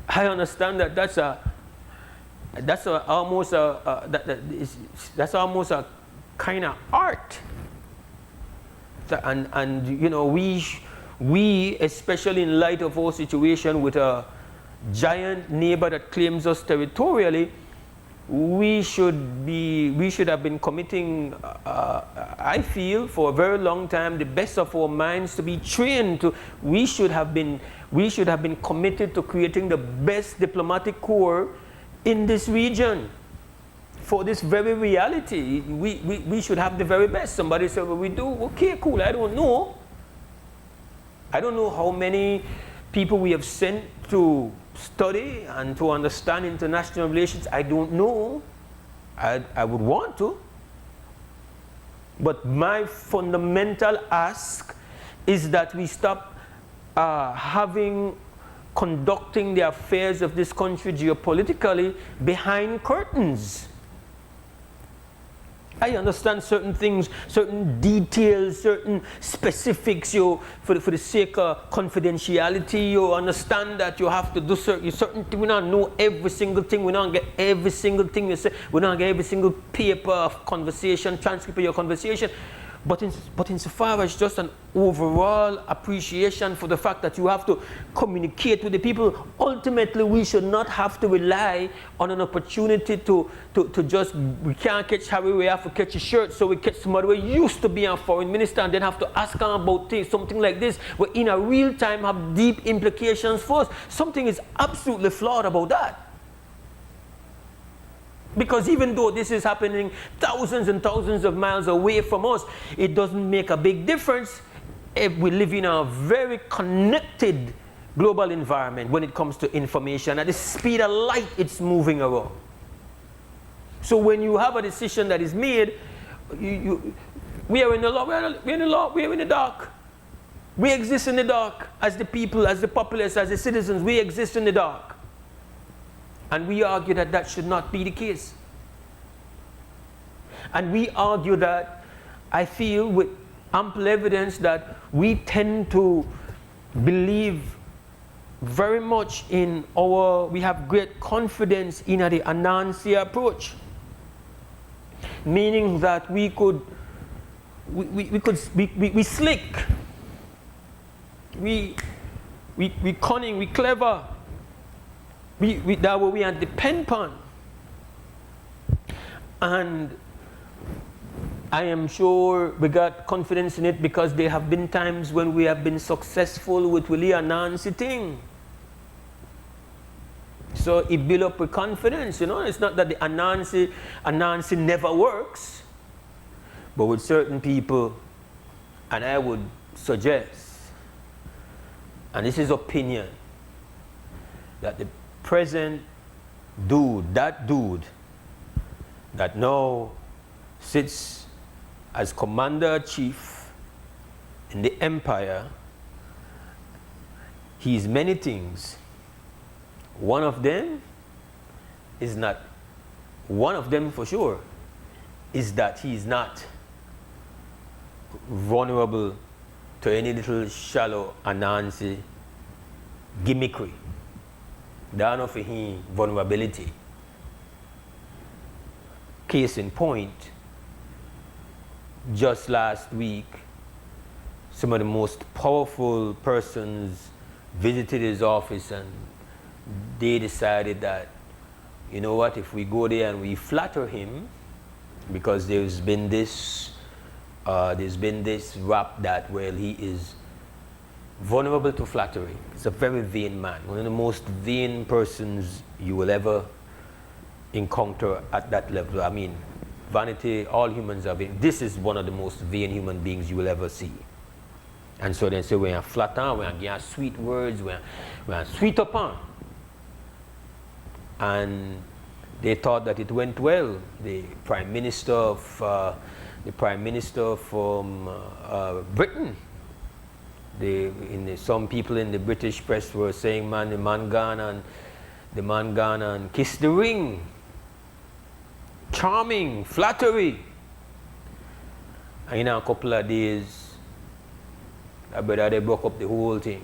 I understand that that's almost a kind of art. And you know, we especially in light of our situation with a giant neighbor that claims us territorially, we should have been committing, I feel, for a very long time, the best of our minds to be trained to. We should have been committed to creating the best diplomatic corps in this region. For this very reality, we should have the very best. Somebody said, well, we do. Okay, cool. I don't know. I don't know how many people we have sent to study and to understand international relations. I don't know. I would want to. But my fundamental ask is that we stop conducting the affairs of this country geopolitically behind curtains. I understand certain things, certain details, certain specifics. For the sake of confidentiality, you understand that you have to do certain things. We don't know every single thing. We don't get every single thing you say. We don't get every single paper of conversation, transcript of your conversation. But insofar as just an overall appreciation for the fact that you have to communicate with the people, ultimately we should not have to rely on an opportunity to just, we can't catch Harry, we have to catch a shirt, so we catch somebody who used to be a foreign minister and then have to ask him about things, something like this, where in a real time have deep implications for us. Something is absolutely flawed about that. Because even though this is happening thousands and thousands of miles away from us, it doesn't make a big difference if we live in a very connected global environment when it comes to information. At the speed of light, it's moving around. So when you have a decision that is made, we are in the law, we are in the dark. We exist in the dark as the people, as the populace, as the citizens. We exist in the dark. And we argue that that should not be the case. And we argue that, I feel, with ample evidence that we tend to believe very much in we have great confidence in the Anansi approach. Meaning that we slick, we cunning, we clever. That what we are depend upon. And I am sure we got confidence in it because there have been times when we have been successful with Willie and Nancy thing. So it built up with confidence, you know. It's not that the Anansi never works, but with certain people, and I would suggest, and this is opinion, that the present dude that now sits as commander-in-chief in the empire, he is many things. One of them is not, one of them for sure, is that he is not vulnerable to any little shallow Anansi gimmickry. There no for him vulnerability. Case in point, just last week, some of the most powerful persons visited his office, and they decided that, you know what, if we go there and we flatter him, because there's been this rap that, well, he is vulnerable to flattery. He's a very vain man, one of the most vain persons you will ever encounter at that level. I mean, vanity, all humans are vain. This is one of the most vain human beings you will ever see. And so they say, we're flatter, we're getting sweet words, we're sweet upon. And they thought that it went well. The Prime Minister from Britain, some people in the British press were saying, man, the man gone and kissed the ring. Charming, flattery. And in a couple of days, I bet they broke up the whole thing.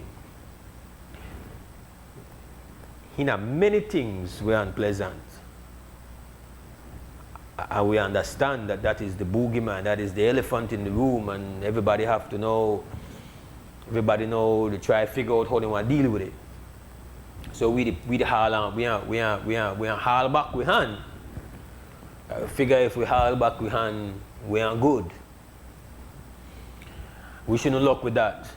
Many things were unpleasant. And we understand that that is the boogeyman, that is the elephant in the room, and everybody have to know, they try to figure out how they want to deal with it. So we haul back with hand. Figure if we haul back with hand, we are good. We shouldn't luck with that.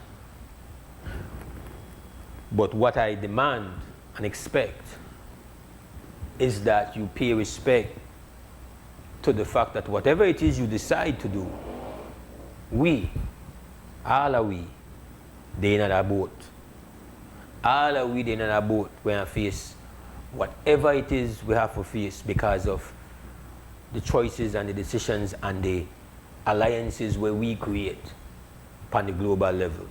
But what I demand and expect is that you pay respect to the fact that whatever it is you decide to do, all are we, they in a boat. All are we, they in a boat, we have to face whatever it is we have to face because of the choices and the decisions and the alliances where we create on the global level.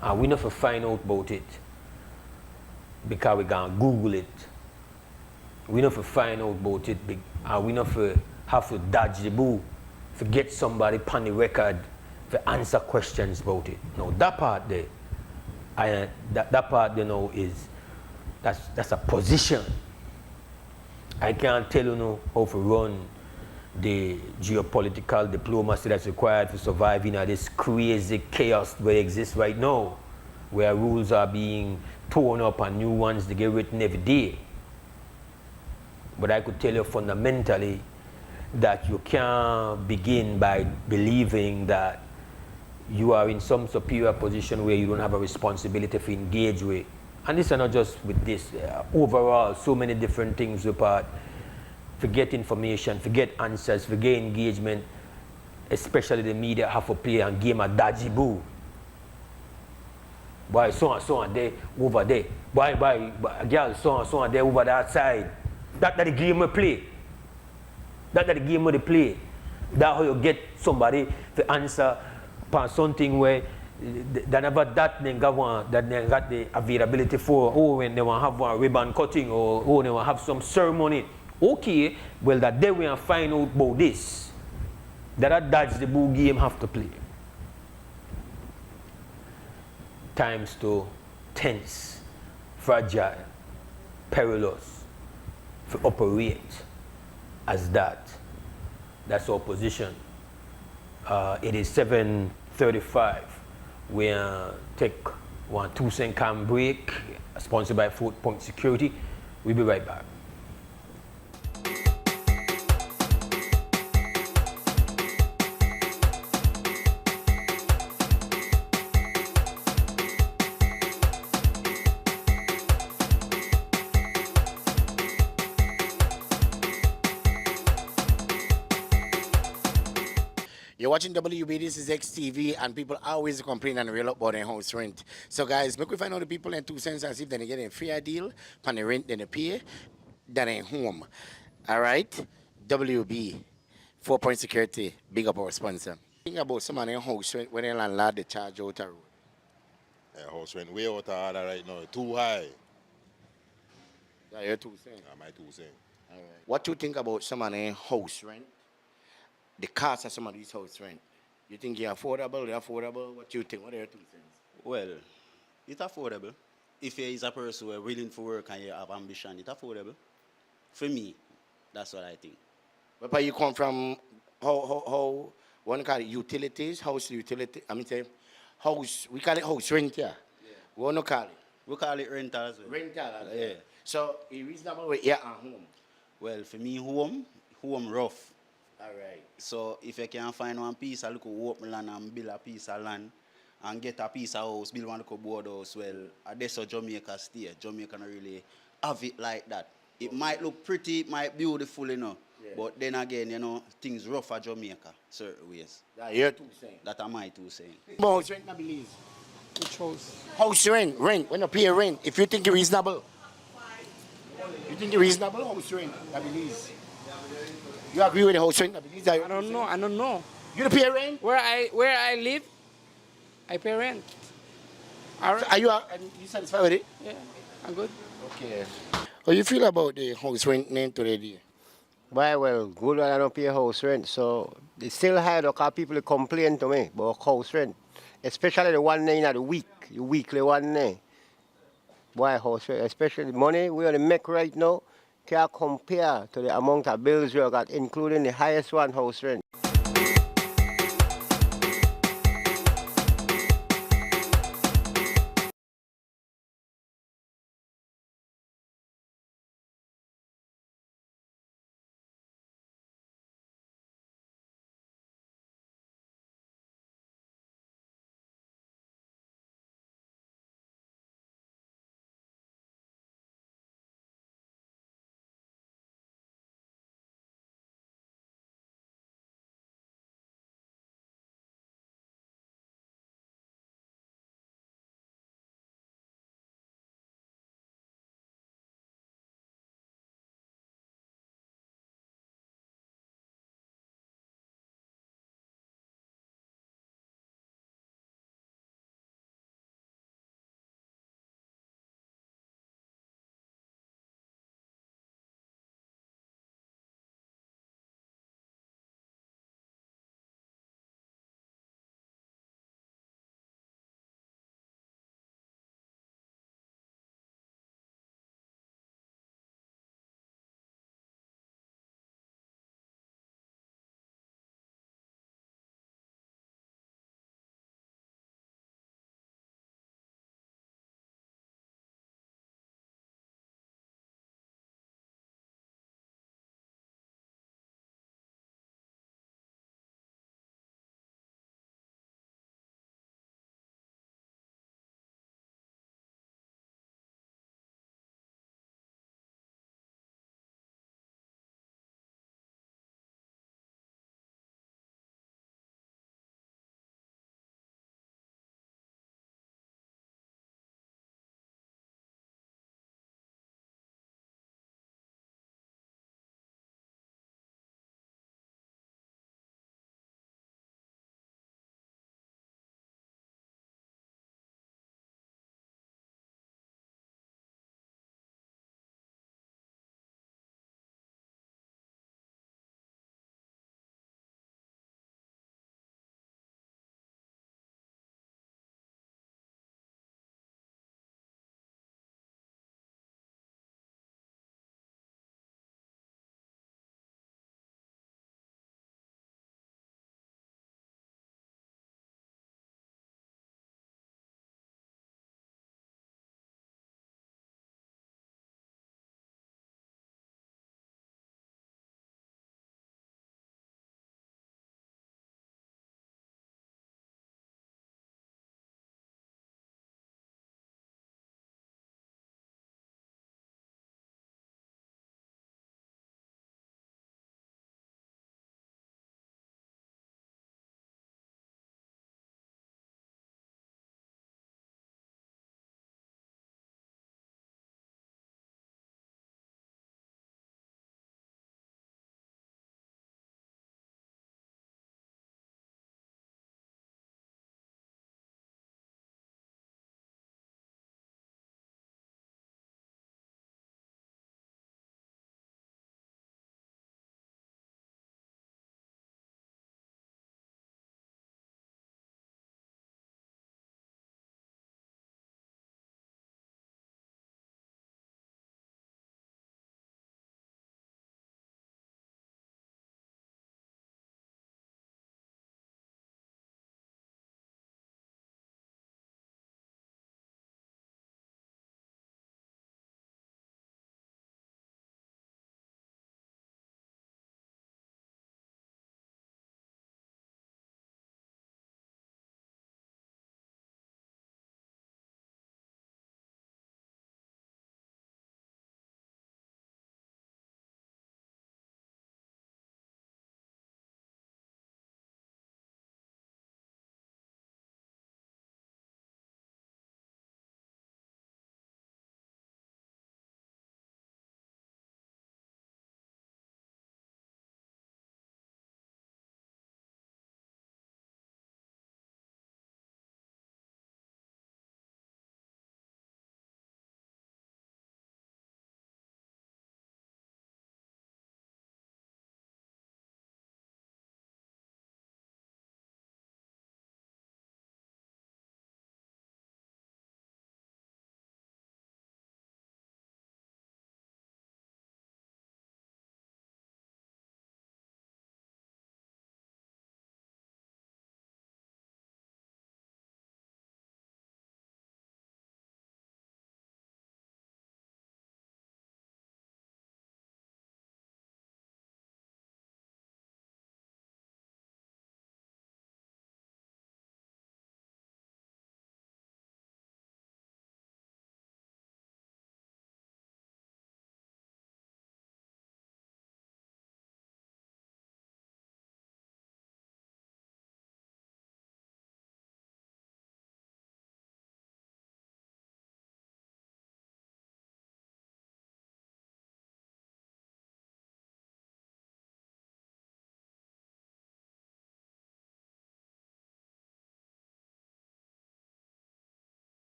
And we never find out about it because we can Google it. We never find out about it, and we never have to dodge the bull, to get somebody on the record to answer questions about it. Now that part there, that part you know is that's a position. I can't tell you know how to run the geopolitical diplomacy that's required to survive in this crazy chaos where exists right now, where rules are being torn up and new ones they get written every day. But I could tell you fundamentally that you can't begin by believing that you are in some superior position where you don't have a responsibility to engage with. And this is not just with this. Overall, so many different things apart. Forget information, forget answers, forget engagement. Especially the media have to play and game a dodgy boo. Boy, so and there, over there. Boy, girl, so and there, over that side. That's the game we play. That's the game we play. That's how you get somebody to answer upon something where they never that they got the availability for, oh, when they want to have one ribbon cutting, or oh, they want to have some ceremony. Okay, well, that day we are find out about this. That's the bull game have to play. Times to tense, fragile, perilous, to operate as that. That's our position. It is 7:35. We take 1 2-cent can break, sponsored by 4-Point Security. We'll be right back. watching WB, this is XTV, and people always complain and rail up about their house rent. So guys, make we find out the people in 2 cents and see if they get a fair deal on the rent they pay that ain't home. Alright? WB, 4-point security, big up our sponsor. Think about some of their house rent when they landlord they charge out a road. Yeah, house rent way out of order right now, too high. Yeah, you're 2 cents. Yeah, my 2 cents. Alright. What you think about some of their house rent? The cost of some of these house rent. You think you're affordable, they're affordable? What you think? What are your 2 cents? Well, it's affordable. If you is a person who are willing to work and you have ambition, it's affordable. For me, that's what I think. But you come from how what you call it, utilities, house utility, I mean say house, we call it house rent, yeah. What you call it? We call it rental as well. Rental, Yeah. So it's reasonable with yeah and home. Well, for me, home rough. Alright. So if you can find one piece of little open land and build a piece of land and get a piece of house, build one little board house, well, that's how Jamaica stay. Jamaica don't really have it like that. It might look pretty, it might be beautiful, you know. Yeah. But then again, you know, things rough for Jamaica, certain ways. That you're 2 cents. That are my 2 cents. House rent, I believe. Which house? House rent, when you pay rent, if you think it's reasonable. You think it's reasonable house rent, I believe. You agree with the house rent, I believe? I don't know. You don't pay rent? Where I live, I pay rent. All right. So are you satisfied with it? Yeah, I'm good. Okay. How you feel about the house rent name today? Why, well, good when I don't pay house rent, so it's still high because people complain to me about house rent, especially the one day in the week, the weekly one day. Why house rent, especially the money we only make right now, can't compare to the amount of bills we got, including the highest one, house rent.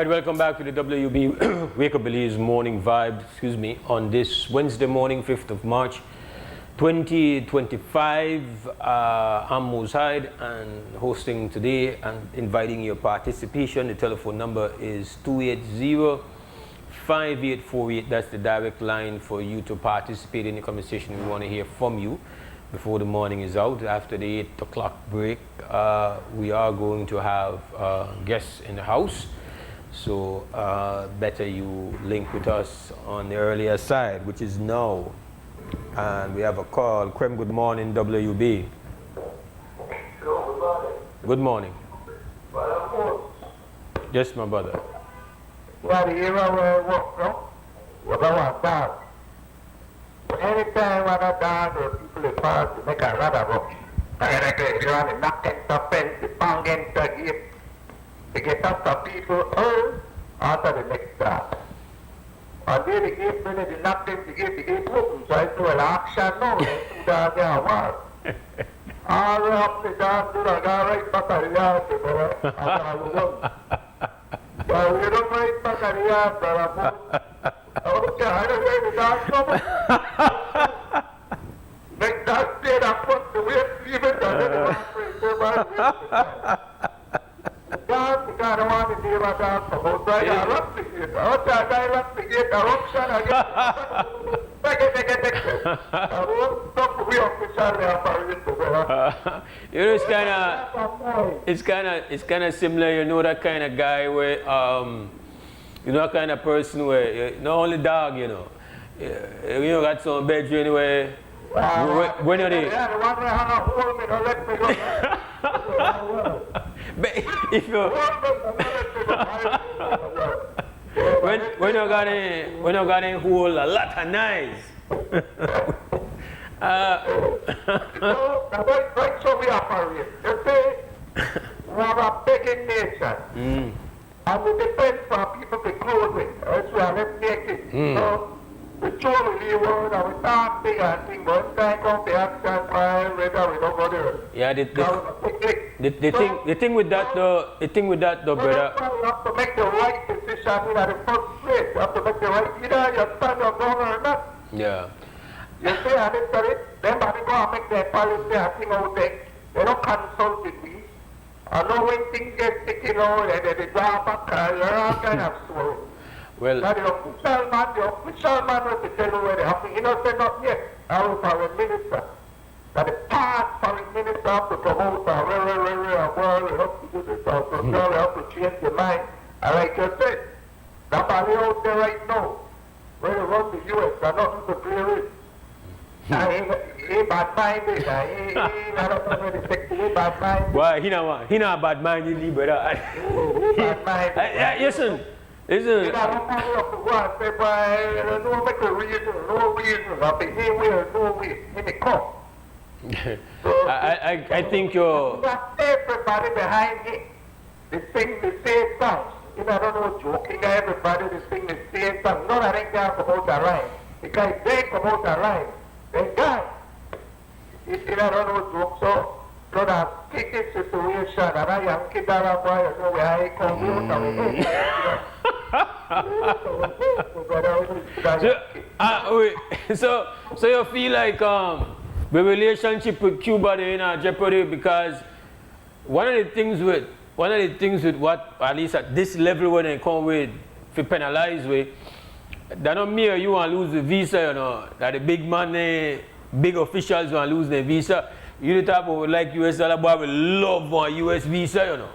right, welcome back to the WUB Wake Up Belize Morning Vibes, on this Wednesday morning, 5th of March, 2025. I'm Mose Hyde and hosting today and inviting your participation. The telephone number is 280-5848. That's the direct line for you to participate in the conversation. We want to hear from you before the morning is out. After the 8 o'clock break, we are going to have guests in the house. So better you link with us on the earlier side, which is now. And we have a call. Krem, good morning, WUB. Good morning. Yes, my brother. Anytime when I dance, people pass to make a rather rock. I get knock and the fence, the bang and the gift. They get up the people early after the next dance. And then they give me the knock and the gift open. So I do an action now, and 2 days there was. All up the dance, do the guy right back at the yard, brother. I was young. But we don't right back at the yard, brother. Okay, I don't know the dance number. Make that state I put the way even the dance, the guy don't want to hear about dance about right. I love to get it. I love to get the option again. I won't stop we officially you know, it's kind of similar. You know that kind of guy where you know that kind of person where not only dog, you know, got some bedroom where when you're there. But if you when you got in hole a lot of nice. Right, so we operate. You see, we have a begging nation. And we depend for people to clothe with. That's why let's make it. So, we truly the world and we talk big and thing, but time come the action trial, whether we don't go there. Yeah, the thing with that though, brother. You have to make the right decision in the first place. You have to make the right, either you stand your ground or not. Yeah. You say, and after it, then they go and make their policy and thing out there. They don't consult with me. I know when things get sticky now, they draw back, you're all kind of slow. Well, now the official man will be tell you where they happen. You know, say not yet. I was foreign minister. Now the past foreign minister have to promote a world, we have to do this, so we have to change the mind. And like you said, that money out there right now, where they run the US, they're nothing to play with. He bad-minded. He not bad-minded. Why? He not bad-minded, brother. Bad-minded. Listen. You know, I don't have to go and say, boy, no make a reason, no reason. I think he will, no way. Let me come. I think you're... You got everybody behind him. They sing the same songs. You know, I don't know, joking, everybody, they sing the same song. No, I think they have to come out the line. Because they come out the line. Then guys, you know, I don't know, joke, so that sticky situation, and I am kidding around, boy, you know, where I come out. So you feel like the relationship with Cuba is in jeopardy because one of the things with what, at least at this level when they come with, if you penalize with, that not me or you want to lose the visa, you know, that the big money, big officials want to lose their visa. You the type of like US dollar boy will love one US visa, you know.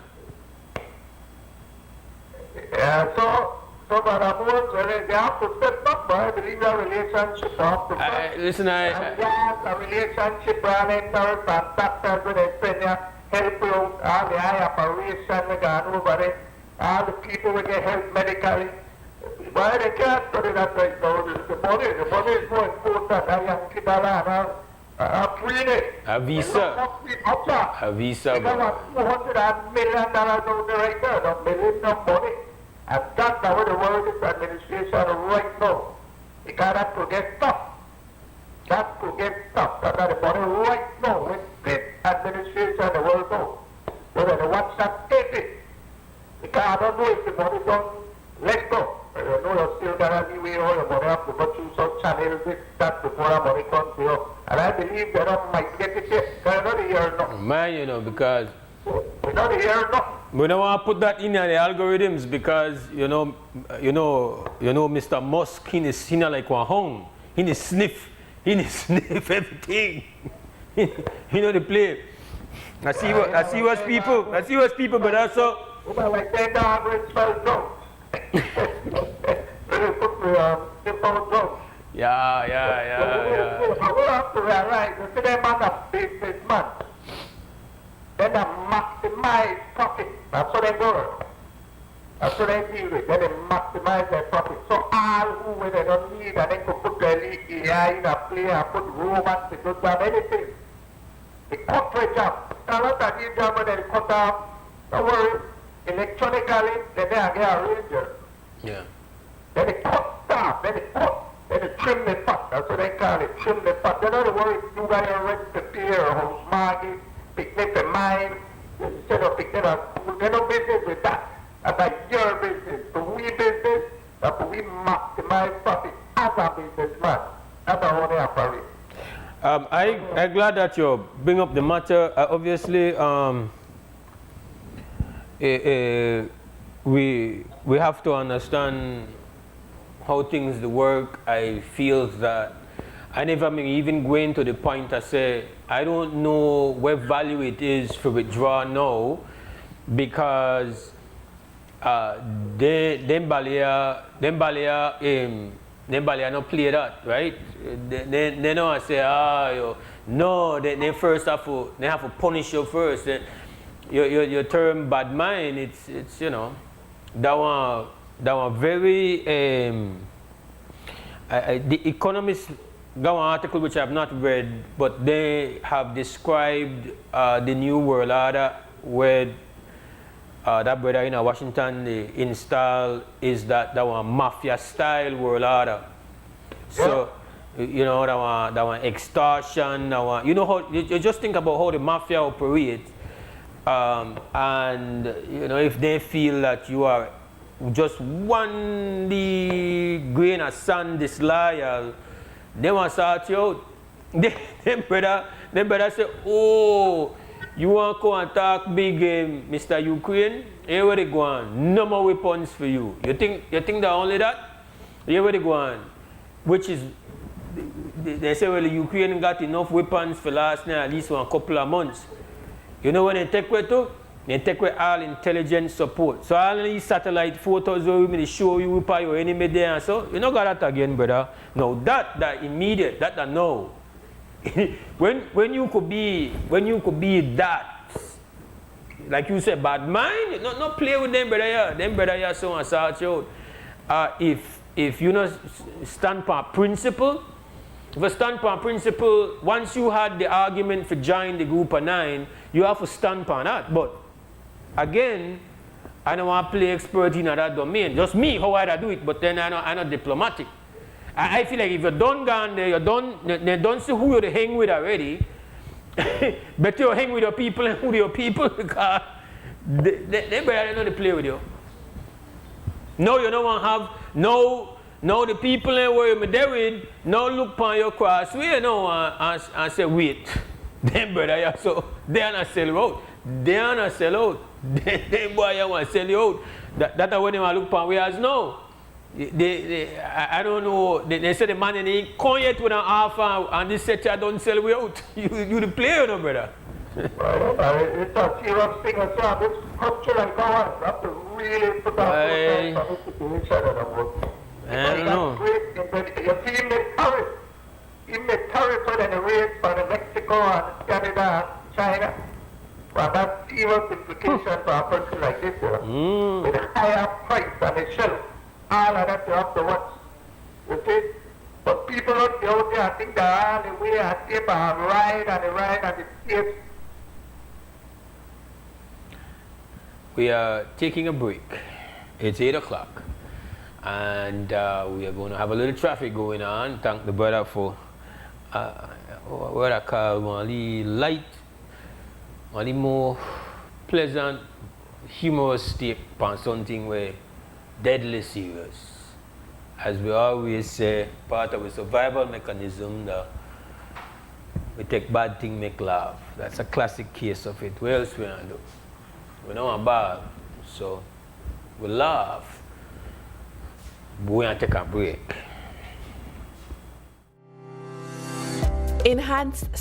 Yeah, so but they have to step up, boy. I believe the relationship have to listen, a relationship running and doctors when they spend their help you, all the high operation we got over it, all the people with their help medically. Why they can't study that right now? The money is more important than young people and a visa. A visa. They got $200 million out there right now, $1 million of money. And that's how the world is administration right now. You got to get stopped. That's the money right now with this administration the world now. So when they watch that tape it, Because I don't know if the money don't let go. You know you're still gonna be way all your money have to go through some channels, this, that, before the money comes to you. And I believe they don't might get it yet. Because I don't hear nothing. Man, you know, because We don't hear nothing. we don't want to put that in the algorithms because, you know, Mr. Musk, he like one hung. He sniff everything. You know the play. I see what people, but also. Well, like that dog was so drunk. Really put me on drunk. Yeah. We have to realize that today man a businessman. Then they maximize profit. That's what they do. That's what they deal with. Then they maximize their profit. So all who they don't need and they could put their AI in a play and put robots to do that, anything. They cut for a job. A lot of these jobs they cut off. Don't worry. Electronically, then they get a ranger. Yeah. Then they cut stuff. Then they trim the fat. That's what they call it. Trim the fat. They don't worry. You got your rent to pay or house mortgage. Picnic and mine, instead of picnic, they no business with that. That's your business. But we business, that we maximize profit as a businessman. That's how they operate. I'm glad that you bring up the matter. Obviously, we have to understand how things work. I feel that I never may even go into the point I say I don't know what value it is for withdraw now because them balia no play that, right? They know I say no, they first have to punish you first. Your term bad mind, it's you know that one very the Economist got one article which I have not read, but they have described the new world order where that brother in Washington install is that one mafia style world order. So you know that one extortion, that one, you know how you just think about how the mafia operate, and you know if they feel that you are just one grain of sand disloyal, they want to sort you out. Them brother say, oh, you want to go and talk big, Mr. Ukraine? Here where they go on. No more weapons for you. You think that only that? Here where they go on. Which is, they say, well, the Ukraine got enough weapons for last night, at least one couple of months. You know when they take away too? They take away all intelligence support. So all these satellite photos where we show you who your enemy there and so, you know got that again, brother. No, that immediate, that no. when you could be that, like you said, bad mind, not play with them, brother. Yeah. Them brother, yeah, so and sort you out. If you know stand for principle, if you stand for principle, once you had the argument for joining the group of 9, you have to stand for that. But again, I don't want to play expert in that domain. Just me, how I do it, but then I'm not diplomatic. I feel like if you're done gone there, they don't see who you hang with already. Better you hang with your people and who your people because they better know to play with you. No, you don't want to have no the people where you're there with, no look upon your crossway, no and say wait. Them brother, yeah, so they are not sell you out. They are not sell out. Them boy you want to sell you out. That's what they want to look upon we as no. I don't know. They say the man in the come yet with an offer and this set don't sell we out. You the player, no brother. It's a serious thing as well. This culture and go on. You have to really put out the situation about. I don't know. You see him the tariff. Even the tariff on the rates for the Mexico and Canada and China. Well, that's serious implication for a country like this, you know. With a higher price on the shelf. All of that you have to watch. You see? But people out there think that the way I tape and ride and the tape. We are taking a break. It's 8 o'clock. And we are going to have a little traffic going on. Thank the brother for what I call one light, one more pleasant humorous take on something where deadly serious. As we always say, part of a survival mechanism that we take bad thing, make laugh. That's a classic case of it. What else we gonna do? We don't want bad. So we laugh, but we gonna take a break. Enhanced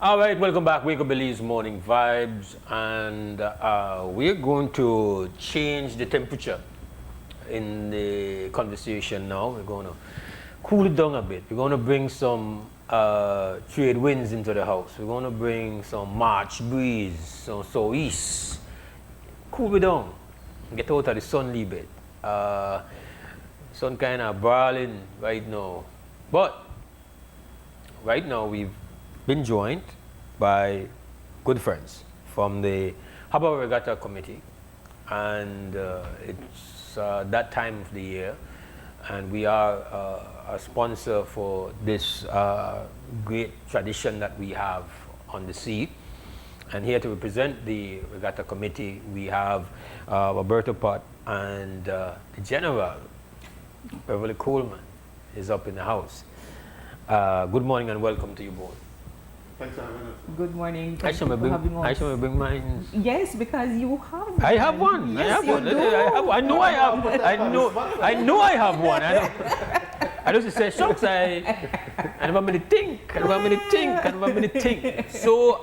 All right, welcome back. Wake Up Belize Morning Vibes, and we're going to change the temperature in the conversation now. We're going to cool it down a bit. We're going to bring some trade winds into the house. We're going to bring some March breeze, some southeast. Cool it down. Get out of the sun a little bit. Sun kind of brawling right now. But right now we've been joined by good friends from the Harbor Regatta Committee, and it's that time of the year, and we are a sponsor for this great tradition that we have on the sea. And here to represent the Regatta Committee, we have Roberto Pott and the General, Beverly Coleman, is up in the house. Good morning and welcome to you both. Thanks for having us. Good morning. I shall bring mine. Yes, because you have. I have one. Yes, I have you one. do. I know I have. I know I have one. I just say shucks. I never many think. So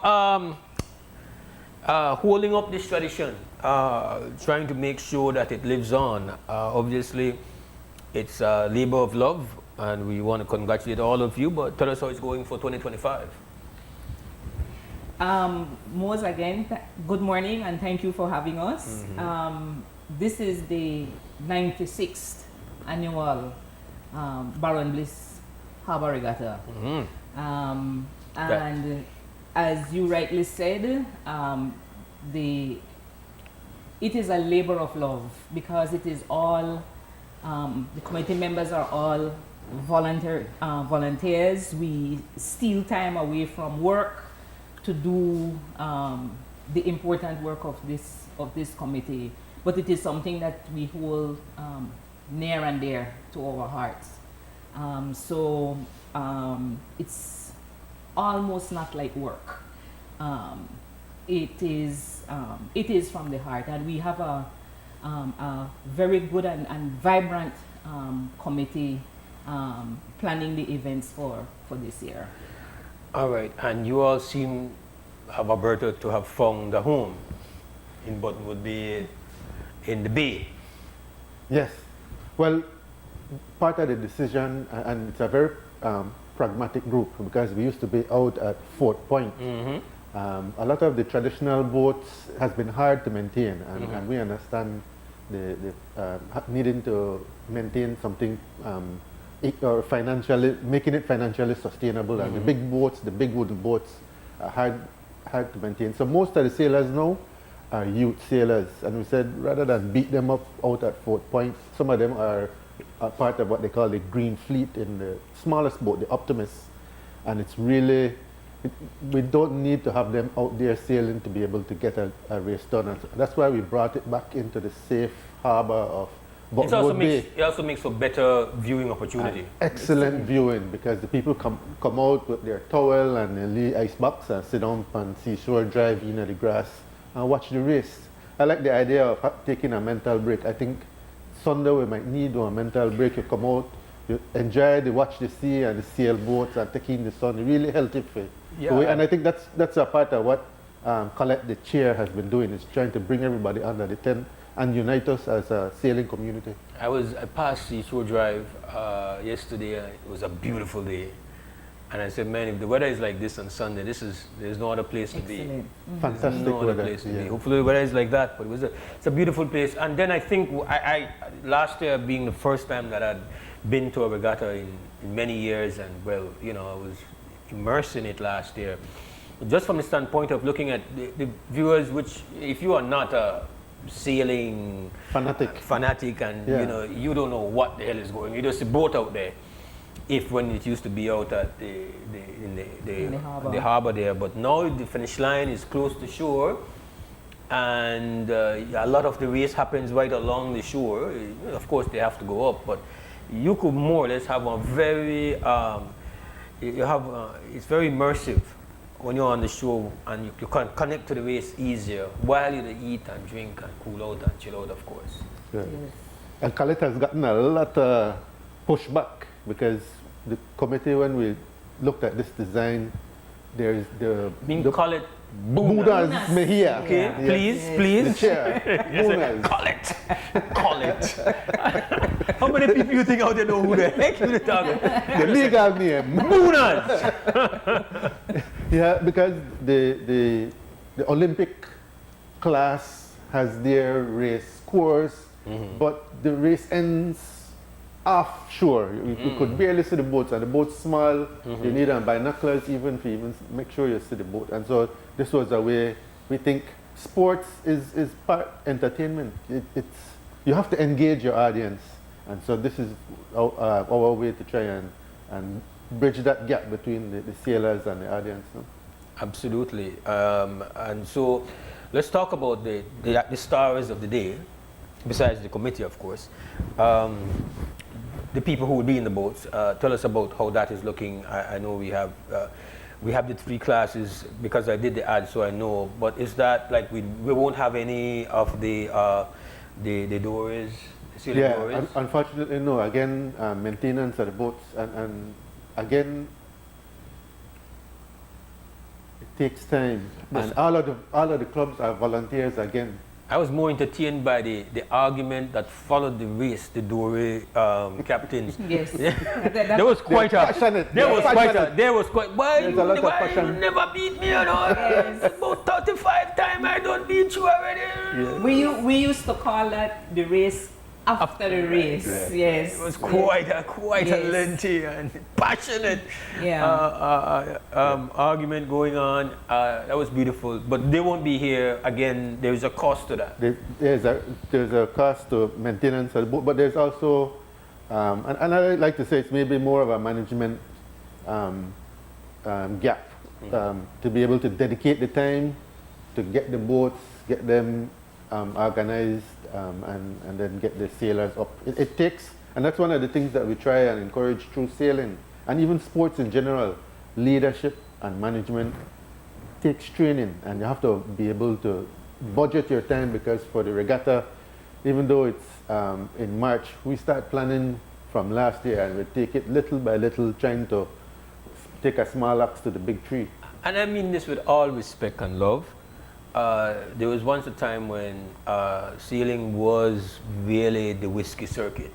holding up this tradition, trying to make sure that it lives on. Obviously, it's a labor of love, and we want to congratulate all of you. But tell us how it's going for 2025. Mose, again, good morning and thank you for having us. This is the 96th annual Baron Bliss Harbor Regatta. And as you rightly said, it is a labor of love because it is all, the committee members are all volunteers. We steal time away from work to do the important work of this committee, but it is something that we hold near and dear to our hearts. So it's almost not like work. It is from the heart, and we have a very good and vibrant committee planning the events for this year. All right, and you all seem, Roberto, to have found a home in Buttonwood Bay, in the Bay. Yes. Well, part of the decision, and it's a very pragmatic group because we used to be out at Fort Point. A lot of the traditional boats has been hard to maintain, and we understand the needing to maintain something or financially, making it financially sustainable. And the big boats, the big wooden boats, are hard to maintain. So most of the sailors now are youth sailors, and we said rather than beat them up out at Fort Point, some of them are part of what they call the Green Fleet in the smallest boat, the Optimist, and it's really, we don't need to have them out there sailing to be able to get a race done. And that's why we brought it back into the safe harbor of Buttonwood Bay. It also makes for better viewing opportunity. Excellent viewing, because the people come out with their towel and their little ice box and sit down on seashore, drive in the grass and watch the race. I like the idea of taking a mental break. I think Sunday we might need a mental break. You come out, you enjoy watch the sea and the sailboats and take in the sun. Really healthy for you. Yeah. And I think that's a part of what Colette, the chair, has been doing, is trying to bring everybody under the tent and unite us as a sailing community. I passed Seashore Drive yesterday. It was a beautiful day, and I said, man, if the weather is like this on Sunday, there's no other place to be. Fantastic no other place to be. Hopefully the weather is like that, but it's a beautiful place. And then I think I last year being the first time that I'd been to a regatta in many years, and well, I was immersed in it last year. Just from the standpoint of looking at the viewers, which if you are not a sailing fanatic and you don't know what the hell is going on, you just see boat out there, when it used to be out at the harbor there, but now the finish line is close to shore, and a lot of the race happens right along the shore. Of course they have to go up, but you could more or less have a very it's very immersive when you're on the shore, and you can connect to the race easier while you eat and drink and cool out and chill out, of course. Yeah. And Colette has gotten a lot of pushback because the committee, when we looked at this design, There's the call it Bunas Mejia. Okay, Yeah. please, Yes. please. The chair. Bunas. Call it. How many people you think out there know who the heck you're talking? The legal name. Bunas. Yeah, because the Olympic class has their race course, but the race ends offshore. You could barely see the boats, and the boat's small. You need binoculars even to make sure you see the boat. And so this was a way we think sports is part entertainment. It's you have to engage your audience, and so this is our way to try and bridge that gap between the sailors and the audience. No? Absolutely. And so let's talk about the stars of the day, besides the committee, of course. The people who will be in the boats. Tell us about how that is looking. I know we have the 3 classes because I did the ad, so I know. But is that like we won't have any of the doors? Yeah, doors? Unfortunately, no. Again, maintenance of the boats, and again, it takes time. And all of the clubs are volunteers again. I was more entertained by the argument that followed the race, the Dory captains. Yes. There was quite a. Why you never beat me, you know? Yes. About 35 times I don't beat you already. Yeah. We used to call that the race after the race. Yes. It was quite a lengthy and passionate argument going on. That was beautiful. But they won't be here again. There is a cost to that. There's a cost to maintenance of the boat, but there's also, and I like to say it's maybe more of a management gap to be able to dedicate the time to get the boats, get them organized, and then get the sailors up. It takes, and that's one of the things that we try and encourage through sailing, and even sports in general. Leadership and management takes training, and you have to be able to budget your time, because for the regatta, even though it's in March, we start planning from last year, and we take it little by little, trying to take a small axe to the big tree. And I mean this with all respect and love. There was once a time when sailing was really the whiskey circuit.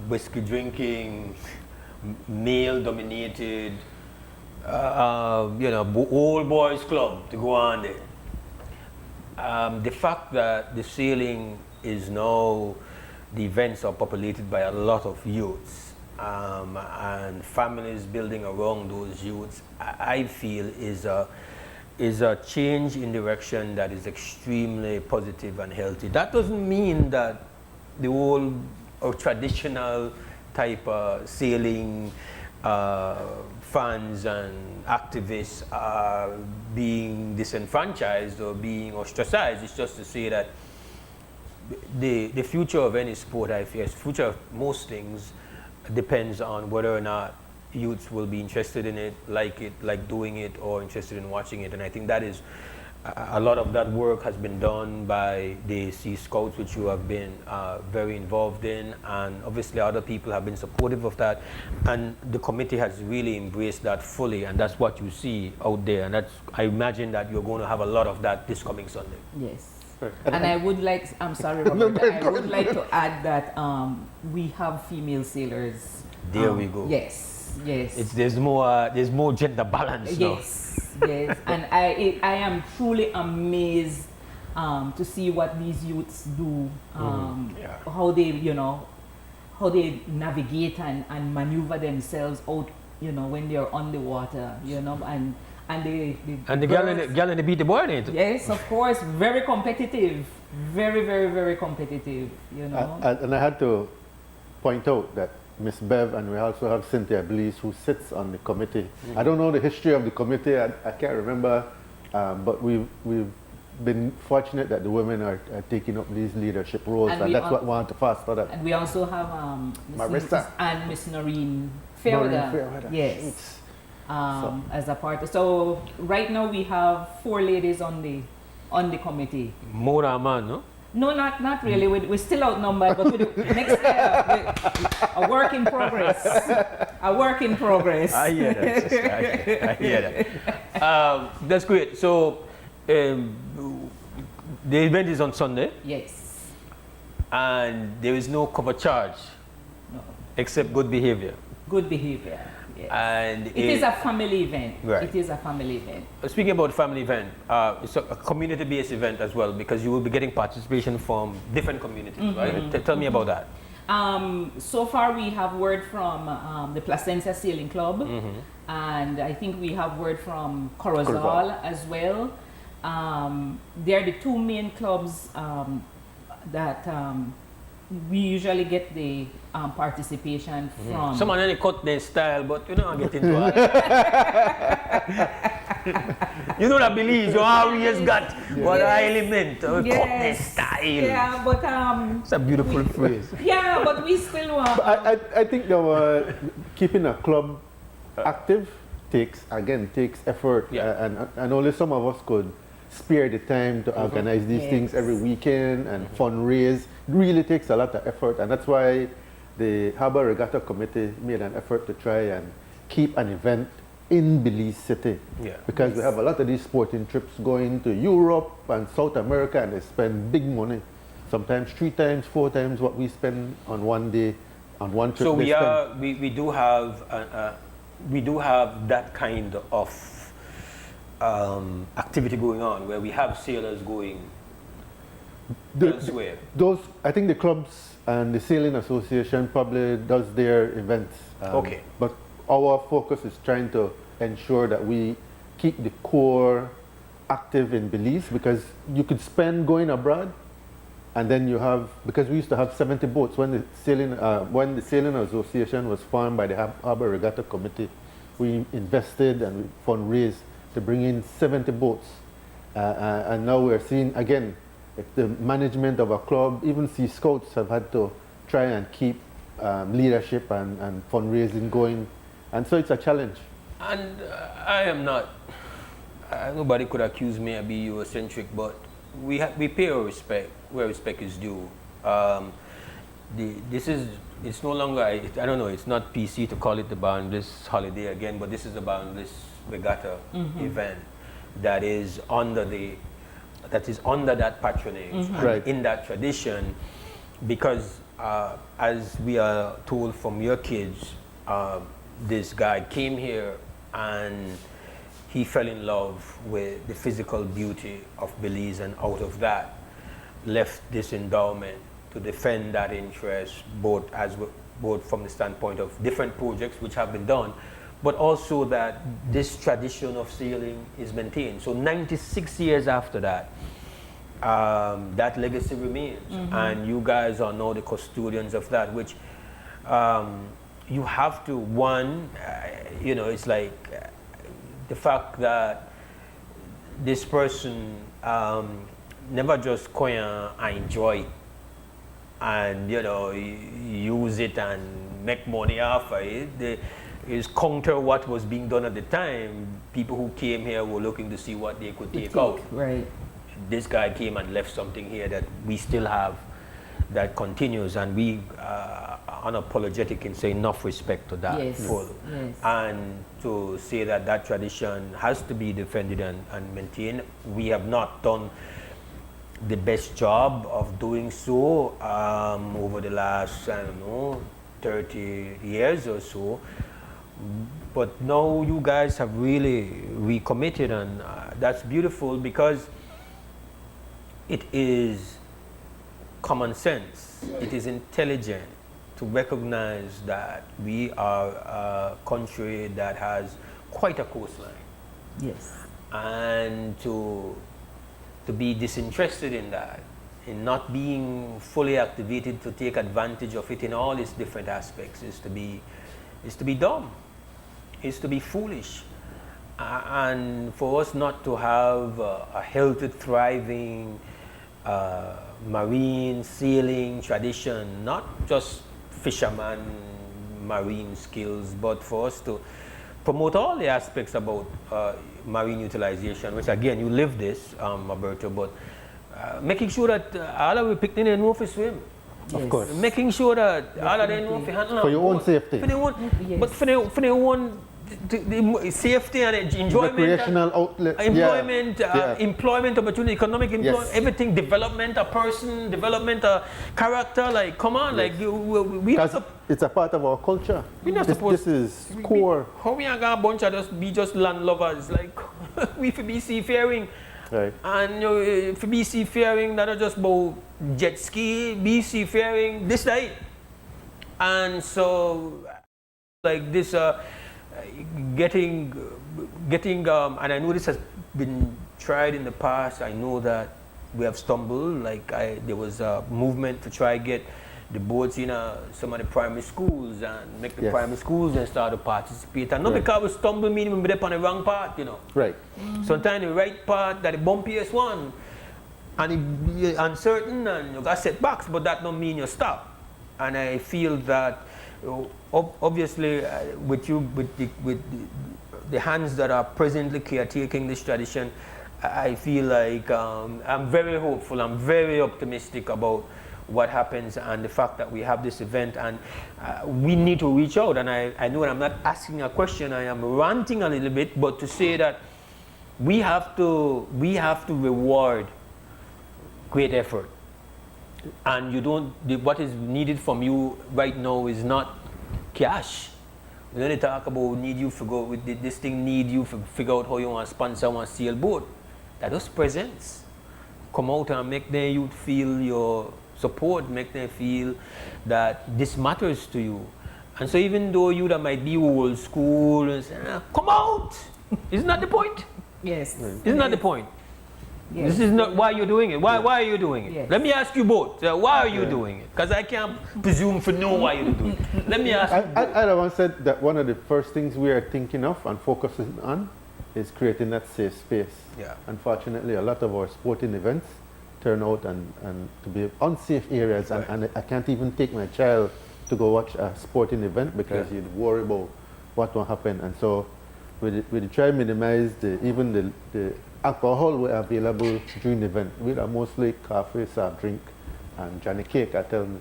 Whiskey drinking, male dominated, old boys club to go on there. The fact that the sailing is now, the events are populated by a lot of youths, and families building around those youths, I feel is a change in direction that is extremely positive and healthy. That doesn't mean that the old or traditional type of sailing fans and activists are being disenfranchised or being ostracized. It's just to say that the future of any sport, I feel, the future of most things depends on whether or not youths will be interested in it, like doing it, or interested in watching it. And I think that is a lot of that work has been done by the Sea Scouts, which you have been very involved in, and obviously other people have been supportive of that, and the committee has really embraced that fully, and that's what you see out there, and that's, I imagine that you're going to have a lot of that this coming Sunday. Yes. And I would like, I'm sorry, Robert, I would like to add that we have female sailors. There we go. Yes. Yes. There's more gender balance now. Yes, yes, and I am truly amazed to see what these youths do, how they navigate and maneuver themselves out, when they're on the water, and the girl in the beat the boy, ain't it? Yes, of course, very competitive, very, very, very competitive, And I had to point out that Miss Bev, and we also have Cynthia Blease, who sits on the committee. I don't know the history of the committee, I can't remember, but we've been fortunate that the women are taking up these leadership roles, and that's what we want to foster that. And we also have Marissa and Miss Noreen Fairweather. Yes, as a part. So right now we have 4 ladies on the committee. More than man, no? No, not really. We're still outnumbered, but we do next year. A work in progress. A work in progress. I hear that, sister. I hear that. That's great. So, the event is on Sunday. Yes. And there is no cover charge. No. Except good behavior. Good behavior. Yes. And it is a family event. Right. It is a family event. Speaking about family event, it's a community-based event as well, because you will be getting participation from different communities, right? Tell me about that. So far we have word from the Placencia Sailing Club, and I think we have word from Corozal as well. They're the two main clubs that we usually get the participation from. Someone only cut their style, but you know, I get into it. You know that Belize, you always got what element of cut their style. Yeah, but it's a beautiful phrase. Yeah, but we still want. I think keeping a club active takes effort, and only some of us could spare the time to organize these things every weekend and fundraise. It really takes a lot of effort, and that's why the Harbour Regatta Committee made an effort to try and keep an event in Belize City. Because we have a lot of these sporting trips going to Europe and South America, and they spend big money, sometimes 3 times, 4 times what we spend on one day, on one trip. So we do have that kind of activity going on, where we have sailors going elsewhere. I think the clubs and the Sailing Association probably does their events. But our focus is trying to ensure that we keep the core active in Belize, because you could spend going abroad, and then you have, because we used to have 70 boats when the Sailing Association was formed by the Harbour Regatta Committee. We invested and we fundraised to bring in 70 boats, and now we're seeing again, the management of a club, even Sea Scouts have had to try and keep leadership and fundraising going, and so it's a challenge. And I am not, nobody could accuse me of being Eurocentric, but we pay our respect where respect is due. It's no longer, I don't know, it's not PC to call it the Boundless Holiday again, but this is the Boundless Regatta event that is under that patronage, and in that tradition, because as we are told from your kids, this guy came here and he fell in love with the physical beauty of Belize, and out of that left this endowment to defend that interest, both from the standpoint of different projects which have been done, but also that this tradition of sailing is maintained. So 96 years after that, that legacy remains, and you guys are now the custodians of that, which you have to, you know, it's like the fact that this person never just go and enjoy it and, you know, use it and make money off of it. Is counter what was being done at the time. People who came here were looking to see what they could take out. Right. This guy came and left something here that we still have, that continues, and we unapologetic in saying enough respect to that. And to say that that tradition has to be defended and maintained. We have not done the best job of doing so over the last, I don't know, 30 years or so. But now you guys have really recommitted, and that's beautiful, because it is common sense, it is intelligent to recognize that we are a country that has quite a coastline. Yes. And to be disinterested in that, in not being fully activated to take advantage of it in all its different aspects, is to be dumb, is to be foolish. And for us not to have a healthy, thriving marine sailing tradition, not just fisherman marine skills, but for us to promote all the aspects about marine utilization, which again, you live this, Alberto, but making sure that all of the picnic know for swim. Of course. Making sure that all of them know for handle. For your own safety. For their own, but for their own the safety and enjoyment. Recreational outlet. Employment, employment opportunity, economic employment, everything, development, a person, development, a character. Like, come on, like it's a part of our culture. We're not supposed. This is core. How we are gonna bunch of just land lovers? Like, we for be seafaring. Right. And for be seafaring, not just about jet ski, be seafaring, this night. And so, like this, getting, and I know this has been tried in the past. I know that we have stumbled. Like there was a movement to try get the boats in some of the primary schools and make the primary schools and start to participate. And not because we stumble, meaning we're on the wrong path, you know. Right. Sometimes the right path, that the bumpiest one, and you're uncertain and you got setbacks, but that don't mean you stop. And I feel that obviously with the hands that are presently caretaking this tradition, I feel like I'm very hopeful, I'm very optimistic about what happens and the fact that we have this event, and we need to reach out. And I know that I'm not asking a question, I am ranting a little bit, but to say that we have to reward great effort. And you don't, what is needed from you right now is not cash. We only talk about need you figure out with this thing, need you to figure out how you want to sponsor one sailboat. That is presents. Come out and make the youth feel your support, make them feel that this matters to you. And so even though you that might be old school and say, come out! Isn't that the point? Yes. Isn't that the point? Yes. This is not why you're doing it. Why are you doing it? Yes. Let me ask you both. Why are you doing it? Because I can't presume to know why you're doing it. Let me ask you. I once said that one of the first things we are thinking of and focusing on is creating that safe space. Yeah. Unfortunately, a lot of our sporting events turn out and to be unsafe areas, and I can't even take my child to go watch a sporting event because you'd worry about what will happen. And so we try to minimize even the alcohol we are available during the event. We are mostly coffee, soft drink, and Johnny cake, I tell them.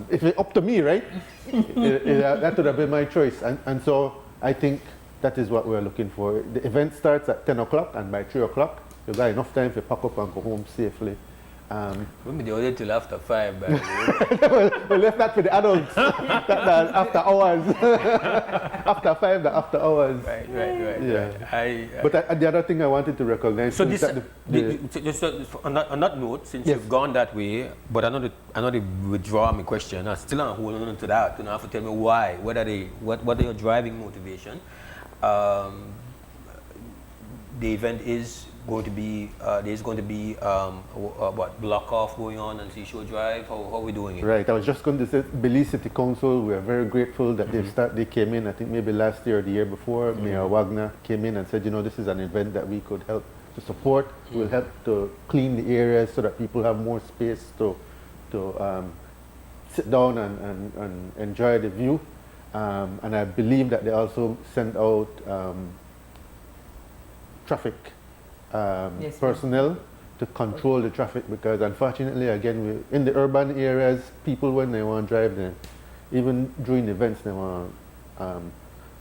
If it's up to me, right, that would have been my choice. And so I think that is what we're looking for. The event starts at 10 o'clock, and by 3 o'clock, you got enough time to pack up and go home safely. We'll be there till after 5, by the way. We left that for the adults. that after hours. After 5, the after hours. Right. Yeah. But the other thing I wanted to recognize. So is this, that just on that note, since you've gone that way, but I know they withdraw my question. I still am holding on to that. You know, have to tell me why. What are your driving motivation? The event is going to be there's going to be what block off going on on Seashore Drive. How are we doing it? Right. I was just going to say, Belize City Council, we are very grateful that they came in. I think maybe last year or the year before, Mayor Wagner came in and said, you know, this is an event that we could help to support. We'll help to clean the areas so that people have more space to sit down and enjoy the view. And I believe that they also sent out traffic personnel to control the traffic, because unfortunately, again, in the urban areas, people, when they want to drive, even during events, they want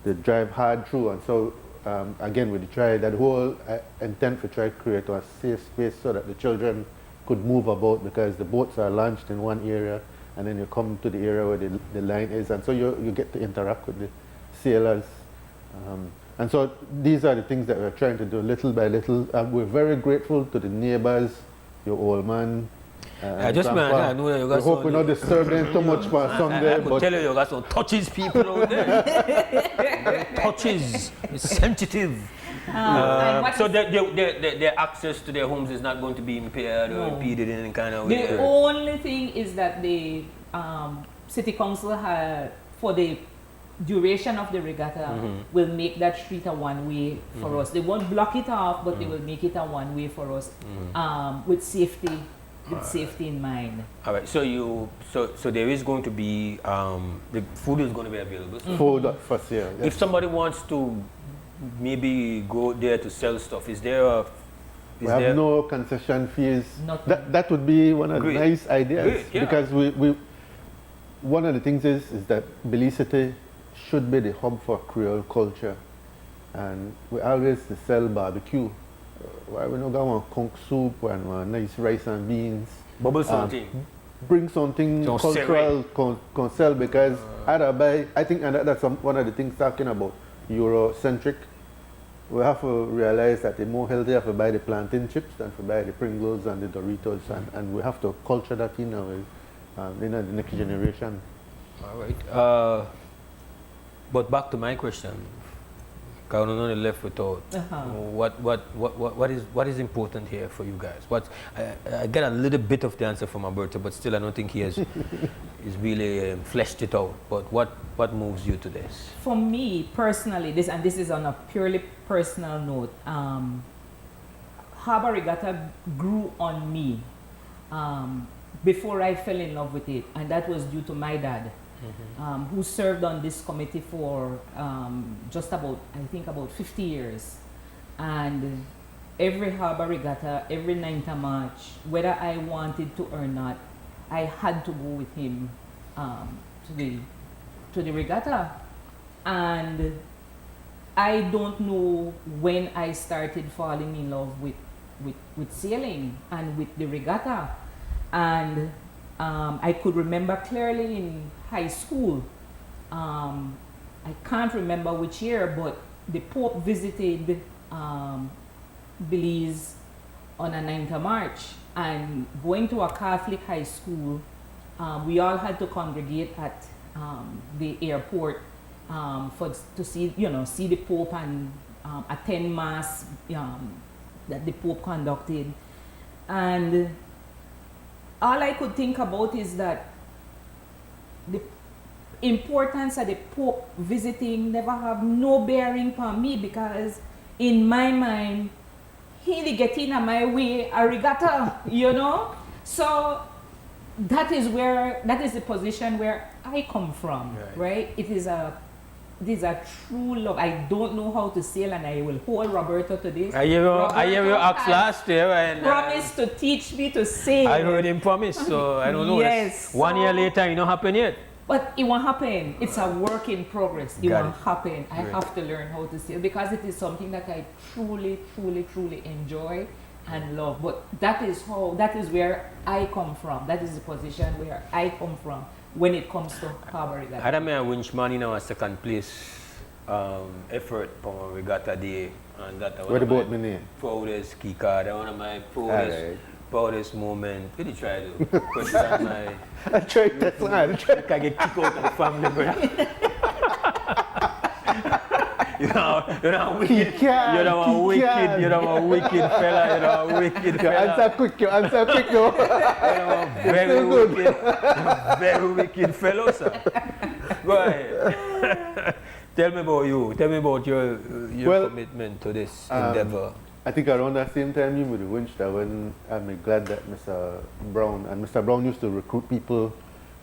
they drive hard through. And so again, we try that whole intent to try to create a safe space so that the children could move about, because the boats are launched in one area and then you come to the area where the line is, and so you get to interact with the sailors. And so these are the things that we're trying to do little by little. We're very grateful to the neighbors, your old man. I just I know that you got we hope we're not disturbing too much for Sunday. I could tell you got some touches people out there. Touches, it's sensitive. So their access to their homes is not going to be impaired or impeded in any kind of way. The only thing is that the city council for the duration of the regatta will make that street a one-way for us. They won't block it off, but they will make it a one-way for us with safety. Safety in mind. All right. So there is going to be the food is going to be available. So food for sale. Yes. If somebody wants to maybe go there to sell stuff, is there a We have no concession fees. That would be one of the nice ideas. Great, yeah. Because one of the things is that Belize City should be the hub for Creole culture. And we always sell barbecue. Why we not got one conch soup and one nice rice and beans? Bubble something. Bring something cultural, sell, because I think, and that's one of the things talking about Eurocentric. We have to realize that it's more healthy to buy the plantain chips than to buy the Pringles and the Doritos, and we have to culture that in the next generation. All right. But back to my question. I don't know left without what is important here for you guys? I get a little bit of the answer from Alberto, but still I don't think he has is really fleshed it out. But what moves you to this? For me personally, this is on a purely personal note. Harbour Regatta grew on me before I fell in love with it, and that was due to my dad. Who served on this committee for just about 50 years. And every Harbour Regatta, every 9th of March, whether I wanted to or not, I had to go with him to the regatta. And I don't know when I started falling in love with sailing and with the regatta. And I could remember clearly in high school, I can't remember which year, but the Pope visited Belize on a 9th of March, and going to a Catholic high school, we all had to congregate at the airport to see the Pope and attend Mass that the Pope conducted. And all I could think about is that the importance of the Pope visiting never have no bearing on me, because in my mind, he get in my way a regatta, So that is the position where I come from, right? It is a true love. I don't know how to sail, and I will hold Roberto to this. I hear you asked last year, and promised to teach me to sail. I heard him promise, so I don't know. Yes. 1 year later, it not happen yet. But it won't happen. It's a work in progress. It won't happen. I have to learn how to sail, because it is something that I truly, truly, truly enjoy and love. But that is where I come from. That is the position where I come from when it comes to Harbour Regatta. I don't winch man in our second place effort for Regatta Day, and that what about my name? Proudest key card. One of my proudest moment. Did you try to question my? I tried that one. I get kicked out of the family, brother. You know, wicked. You know, a wicked. You know, a wicked fella. You know, a wicked fella. Answer quick, no. Very wicked fellow, sir. Go ahead. Tell me about you. Tell me about your commitment to this endeavor. I think around that same time, you would have winched that when I'm glad that Mr. Brown used to recruit people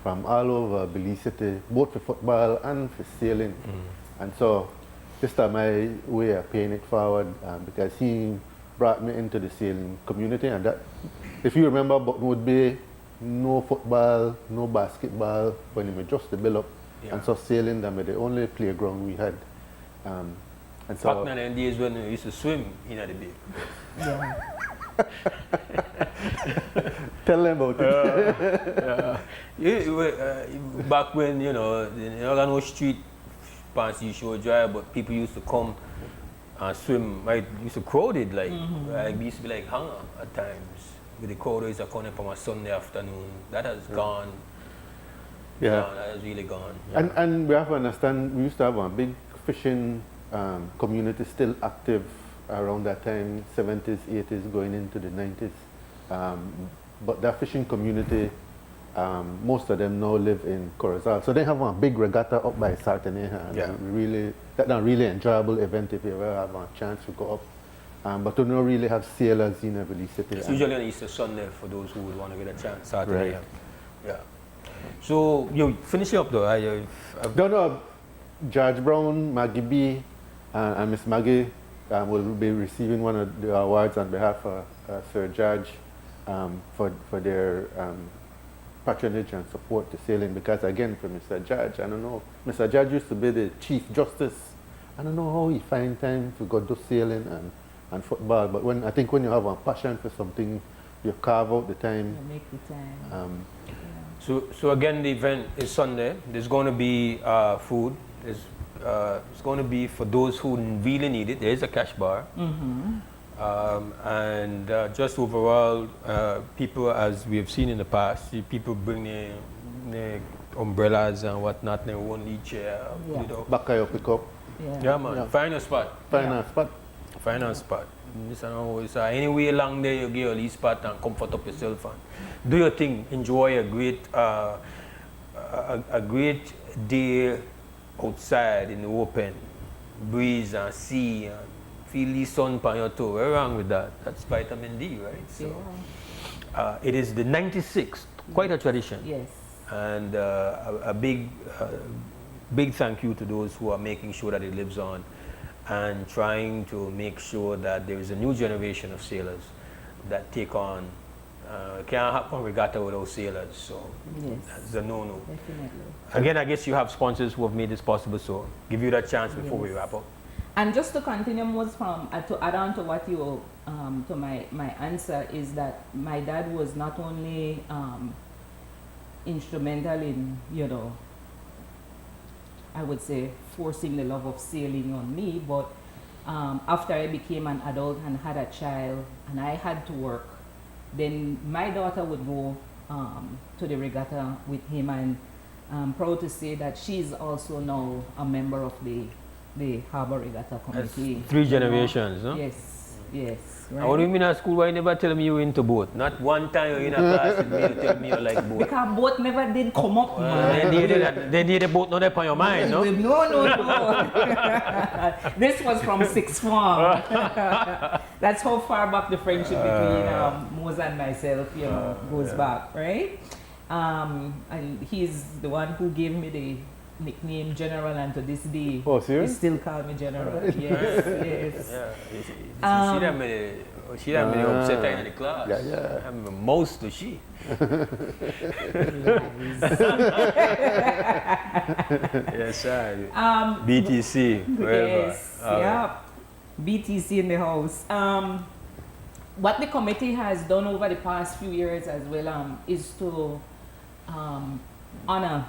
from all over Belize City, both for football and for sailing. And so this time my way of paying it forward, because he brought me into the sailing community, and that, if you remember, would be no football, no basketball when it was just the build up. And so sailing, that was the only playground we had. And so back in the days when we used to swim in the bay. Yeah. Tell them about it. Back when, no street pants you show dry, but people used to come and swim. Right, used to crowded, like we used to be like hunger at times. With the crowd is coming from a Sunday afternoon. That has gone. Yeah, that has really gone. And we have to understand, we used to have a big fishing community still active around that time, 70s, 80s, going into the 90s. But that fishing community, most of them now live in Corozal. So they have a big regatta up by Sartaneja. That's a really enjoyable event if you ever have a chance to go up. But to not really have sailors in Belize City. It's usually on Easter Sunday for those who would want to get a chance. Saturday. Right. Yeah. So you finish up though. No, George Brown, Maggie B, and Miss Maggie will be receiving one of the awards on behalf of Sir Judge for their patronage and support to sailing, because again, for Mr. Judge, I don't know, Mr. Judge used to be the Chief Justice. I don't know how he find time to go do sailing and football, but I think when you have a passion for something, you carve out the time. You make the time. So again, the event is Sunday. There's going to be food. It's going to be for those who really need it. There is a cash bar. And just overall, people, as we have seen in the past, people bring their umbrellas and whatnot, their own lead chair. You know. Back of your pickup. Yeah, man. Yeah. Find a spot. Find a spot. It's anyway along there, you get your lead spot and comfort up yourself and do your thing. Enjoy a great day outside in the open, breeze and sea, and feel the sun on your toe. What's wrong with that? That's vitamin D, right? So it is the 96th, quite a tradition. Yes. And a big thank you to those who are making sure that it lives on and trying to make sure that there is a new generation of sailors that take on. Can't happen regatta without sailors, so that's a no-no. Definitely. Again, I guess you have sponsors who have made this possible, so give you that chance before we wrap up. And just to continue, Mose, to add on to what you, to my answer, is that my dad was not only instrumental in, you know, I would say forcing the love of sailing on me, but after I became an adult and had a child and I had to work, then my daughter would go to the regatta with him, and I'm proud to say that she's also now a member of the Harbour Regatta Committee. That's 3 generations, no? Yes, yes. Right. What do you mean at school? Why you never tell me you were into boat? Not one time you're in a class with me, you tell me you like boat. Because boat never did come up, man. They need a boat not up on your mind, no? No. This was from sixth form. That's how far back the friendship between Mose and myself, you know, goes back, right? And he's the one who gave me the nickname General, and to this day, he still call me General. Yes. She had me upset in the class. I'm Mose to she. Yes, sir. BTC, wherever. Yes, BTC in the house. What the committee has done over the past few years as well is to honor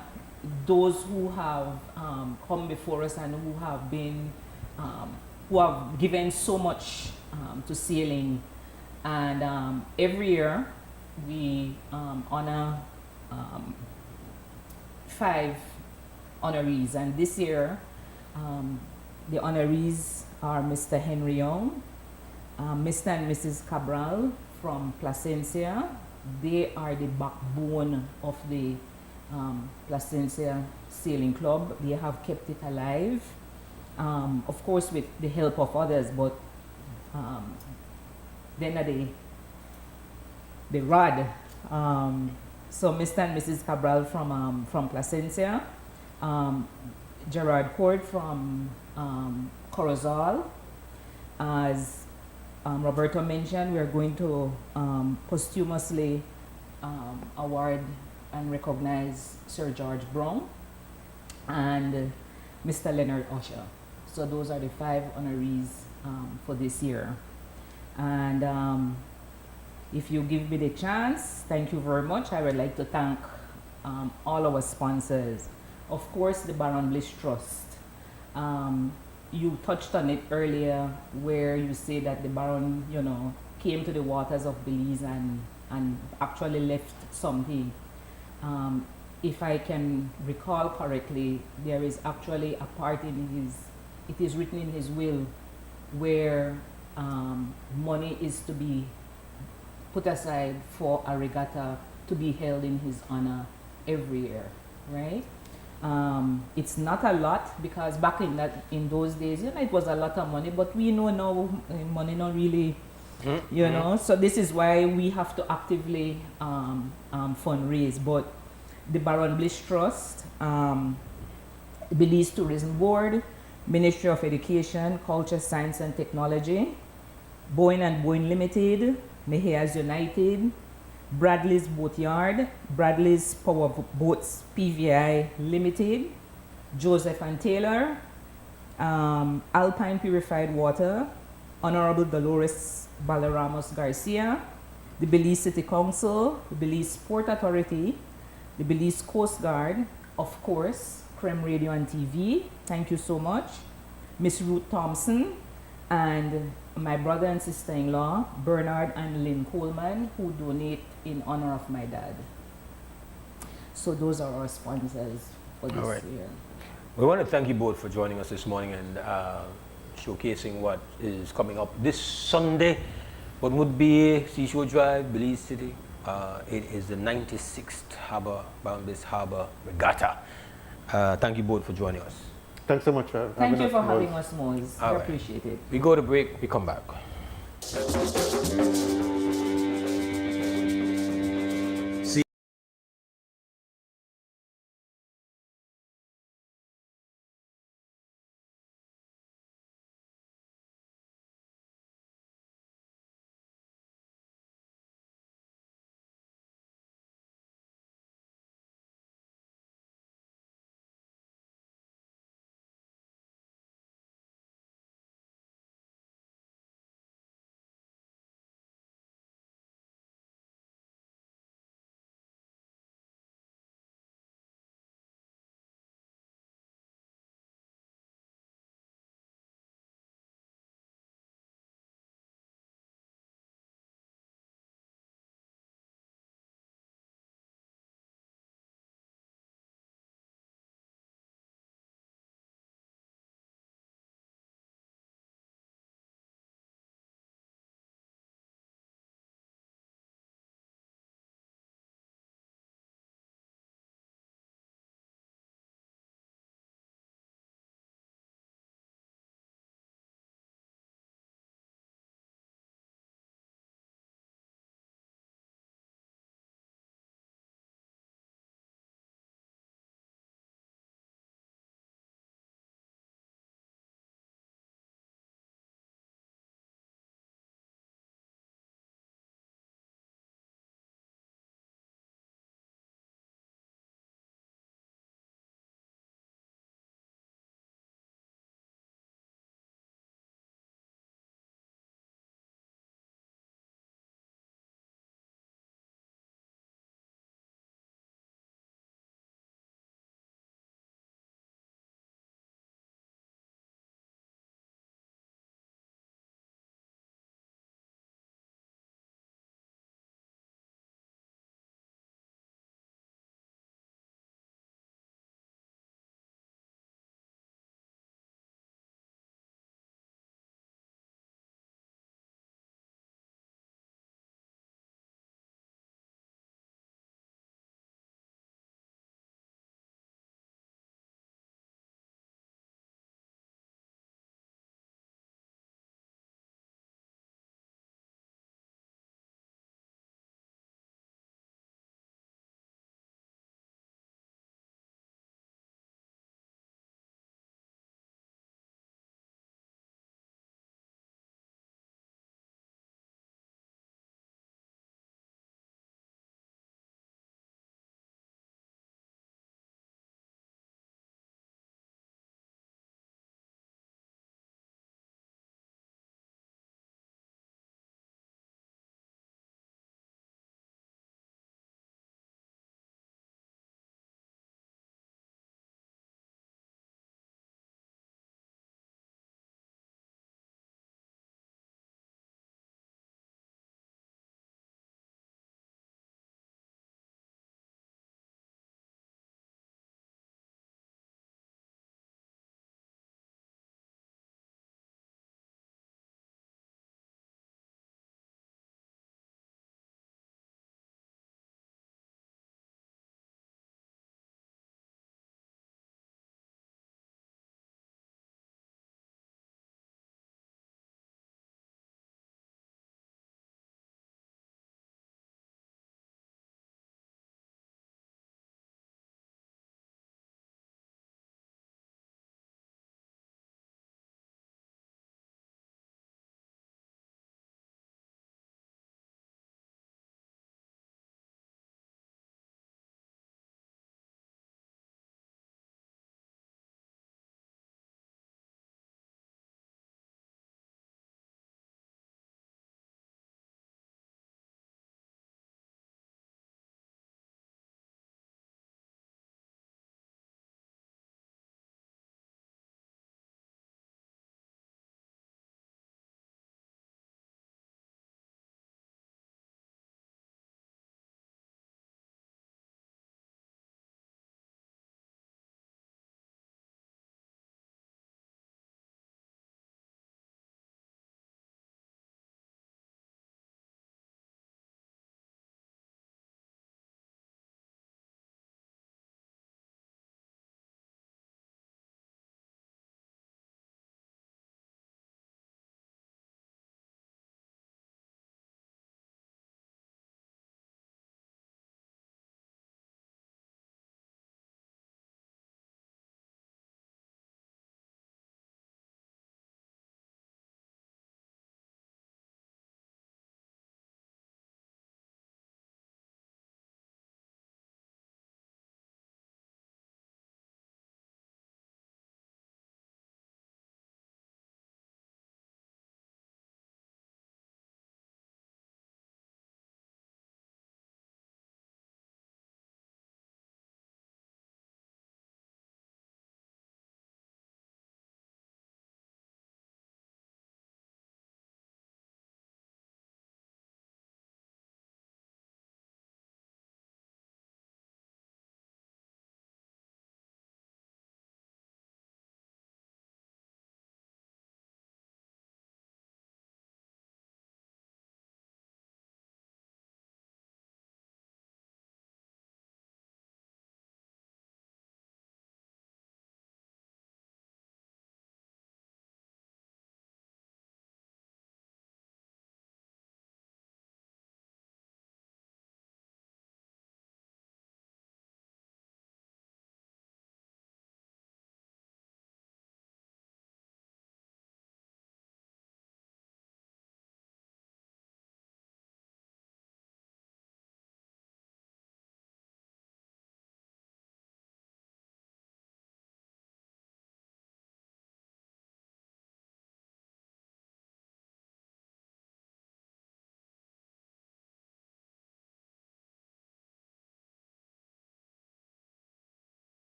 those who have come before us and who have been, who have given so much to sailing. And every year we honor 5 honorees. And this year the honorees are Mr. Henry Young, Mr. and Mrs. Cabral from Placencia. They are the backbone of the Placencia Sailing Club. They have kept it alive, of course with the help of others, but then the rod. So Mr. and Mrs. Cabral from Placencia, Gerard Court from Corozal. As Roberto mentioned, we are going to posthumously award and recognize Sir George Brown and Mr. Leonard Usher. So those are the 5 honorees for this year. And if you give me the chance, thank you very much. I would like to thank all our sponsors. Of course, the Baron Bliss Trust. You touched on it earlier, where you say that the Baron, you know, came to the waters of Belize and actually left something. If I can recall correctly, there is actually a part in it is written in his will where money is to be put aside for a regatta to be held in his honor every year, right? It's not a lot, because back in those days, you know, it was a lot of money, but we know now money not really, you know. So this is why we have to actively fundraise. But the Baron Bliss Trust, Belize Tourism Board, Ministry of Education, Culture, Science and Technology, Boeing and Boeing Limited, Mejias United, Bradley's Boatyard, Bradley's Power Boats PVI Limited, Joseph and Taylor, Alpine Purified Water, Honorable Dolores Balaramos Garcia, the Belize City Council, the Belize Port Authority, the Belize Coast Guard, of course, Creme Radio and TV, thank you so much, Miss Ruth Thompson, and my brother and sister-in-law, Bernard and Lynn Coleman, who donate in honor of my dad. So those are our sponsors for this year. We want to thank you both for joining us this morning and showcasing what is coming up this Sunday. What would be Seashore Drive, Belize City. It is the 96th Bound-Based Harbour Regatta. Thank you both for joining us. Thanks so much for having us. Thank you for having us, Mose. We appreciate it. We go to break, we come back.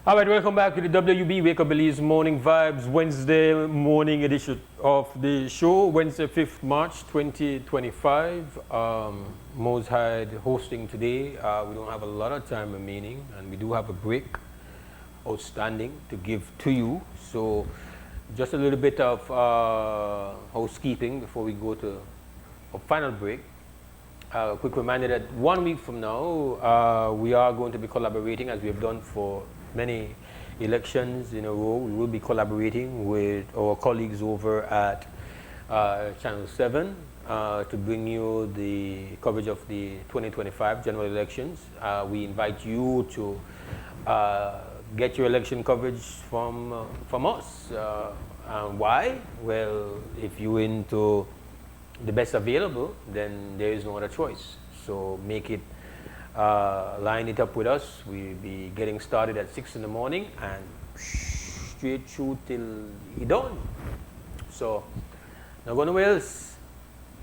All right, welcome back to the WB Wake Up Belize Morning Vibes Wednesday morning edition of the show. Wednesday, 5th March 2025. Mose Hyde hosting today. We don't have a lot of time remaining, and we do have a break outstanding to give to you. So just a little bit of housekeeping before we go to a final break. A quick reminder that 1 week from now, we are going to be collaborating as we have done for many elections in a row. We will be collaborating with our colleagues over at Channel 7 to bring you the coverage of the 2025 general elections. We invite you to get your election coverage from us. And why? Well, if you're into the best available, then there is no other choice. So make it, line it up with us. We'll be getting started at 6 in the morning and straight through till dawn. So not going nowhere else.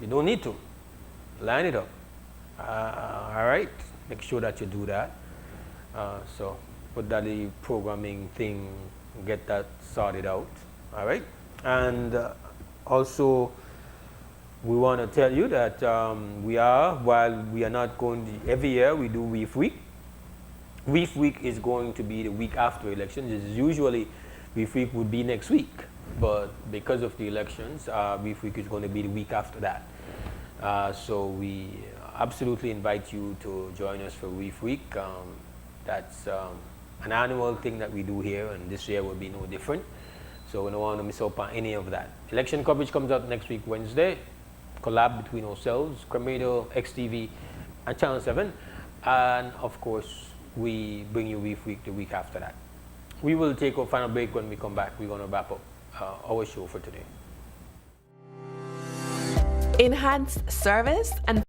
You don't need to. Line it up. All right. Make sure that you do that. So put that the programming thing, get that sorted out. All right. And also, we want to tell you that while we are not going to, every year we do Reef Week. Reef Week is going to be the week after elections. It's usually Reef Week would be next week, but because of the elections, Reef Week is going to be the week after that. So we absolutely invite you to join us for Reef Week. That's an annual thing that we do here, and this year will be no different. So we don't want to miss out on any of that. Election coverage comes out next week, Wednesday. Collab between ourselves, Cremado, XTV, and Channel 7. And of course, we bring you Reef Week the week after that. We will take a final break. When we come back, we're going to wrap up our show for today. Enhanced service and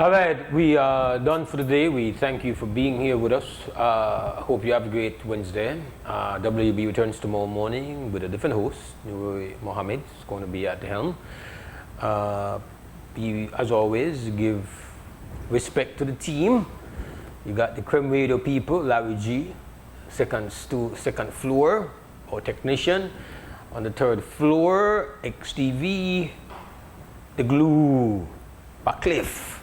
All right, we are done for the day. We thank you for being here with us. Hope you have a great Wednesday. WB returns tomorrow morning with a different host. Mohammed is going to be at the helm. As always, give respect to the team. You got the Creme Radio people, Larry G, second floor, our technician. On the third floor, XTV, the glue, Cliff.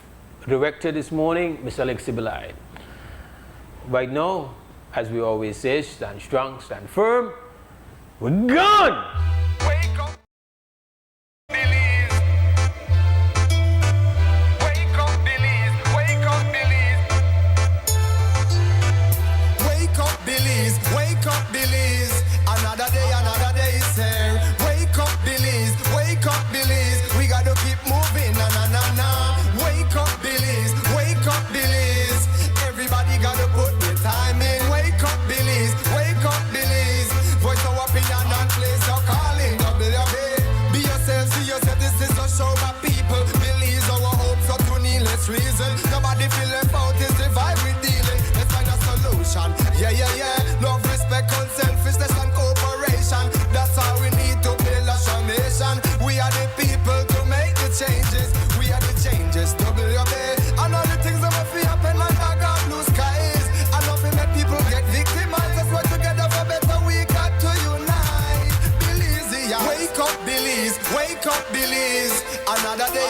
Director this morning, Mr. Alexi Belay. Right now, as we always say, stand strong, stand firm. We're gone! Wake up, Billies. Wake up, Billies. Wake up, Billies. Wake up, Billies. Wake up, Billies. Another day is here. Wake up, Billies. Wake up, Billies. We gotta keep moving. Na na na na. Wake up, Billies. Wake up, Billies. Everybody gotta put their time in. Wake up, Billies. Wake up, Billies. Voice our opinion and place your calling. WB. Be yourself, see yourself. This is a show by people. Billies our hopes are to needless reason. Nobody feel left out. It's the vibe we dealing. Let's find a solution. Yeah, yeah, yeah. Love, respect, unselfishness and cooperation. That's how we need to build a strong nation. We are the people to make the changes. We are the changes. WB. And all the things that will happen like dark blue skies. I love it make people get victimized. Let's work together for better. We got to unite. Billies, yeah. Wake up, Billies. Wake up, Billies. Another day.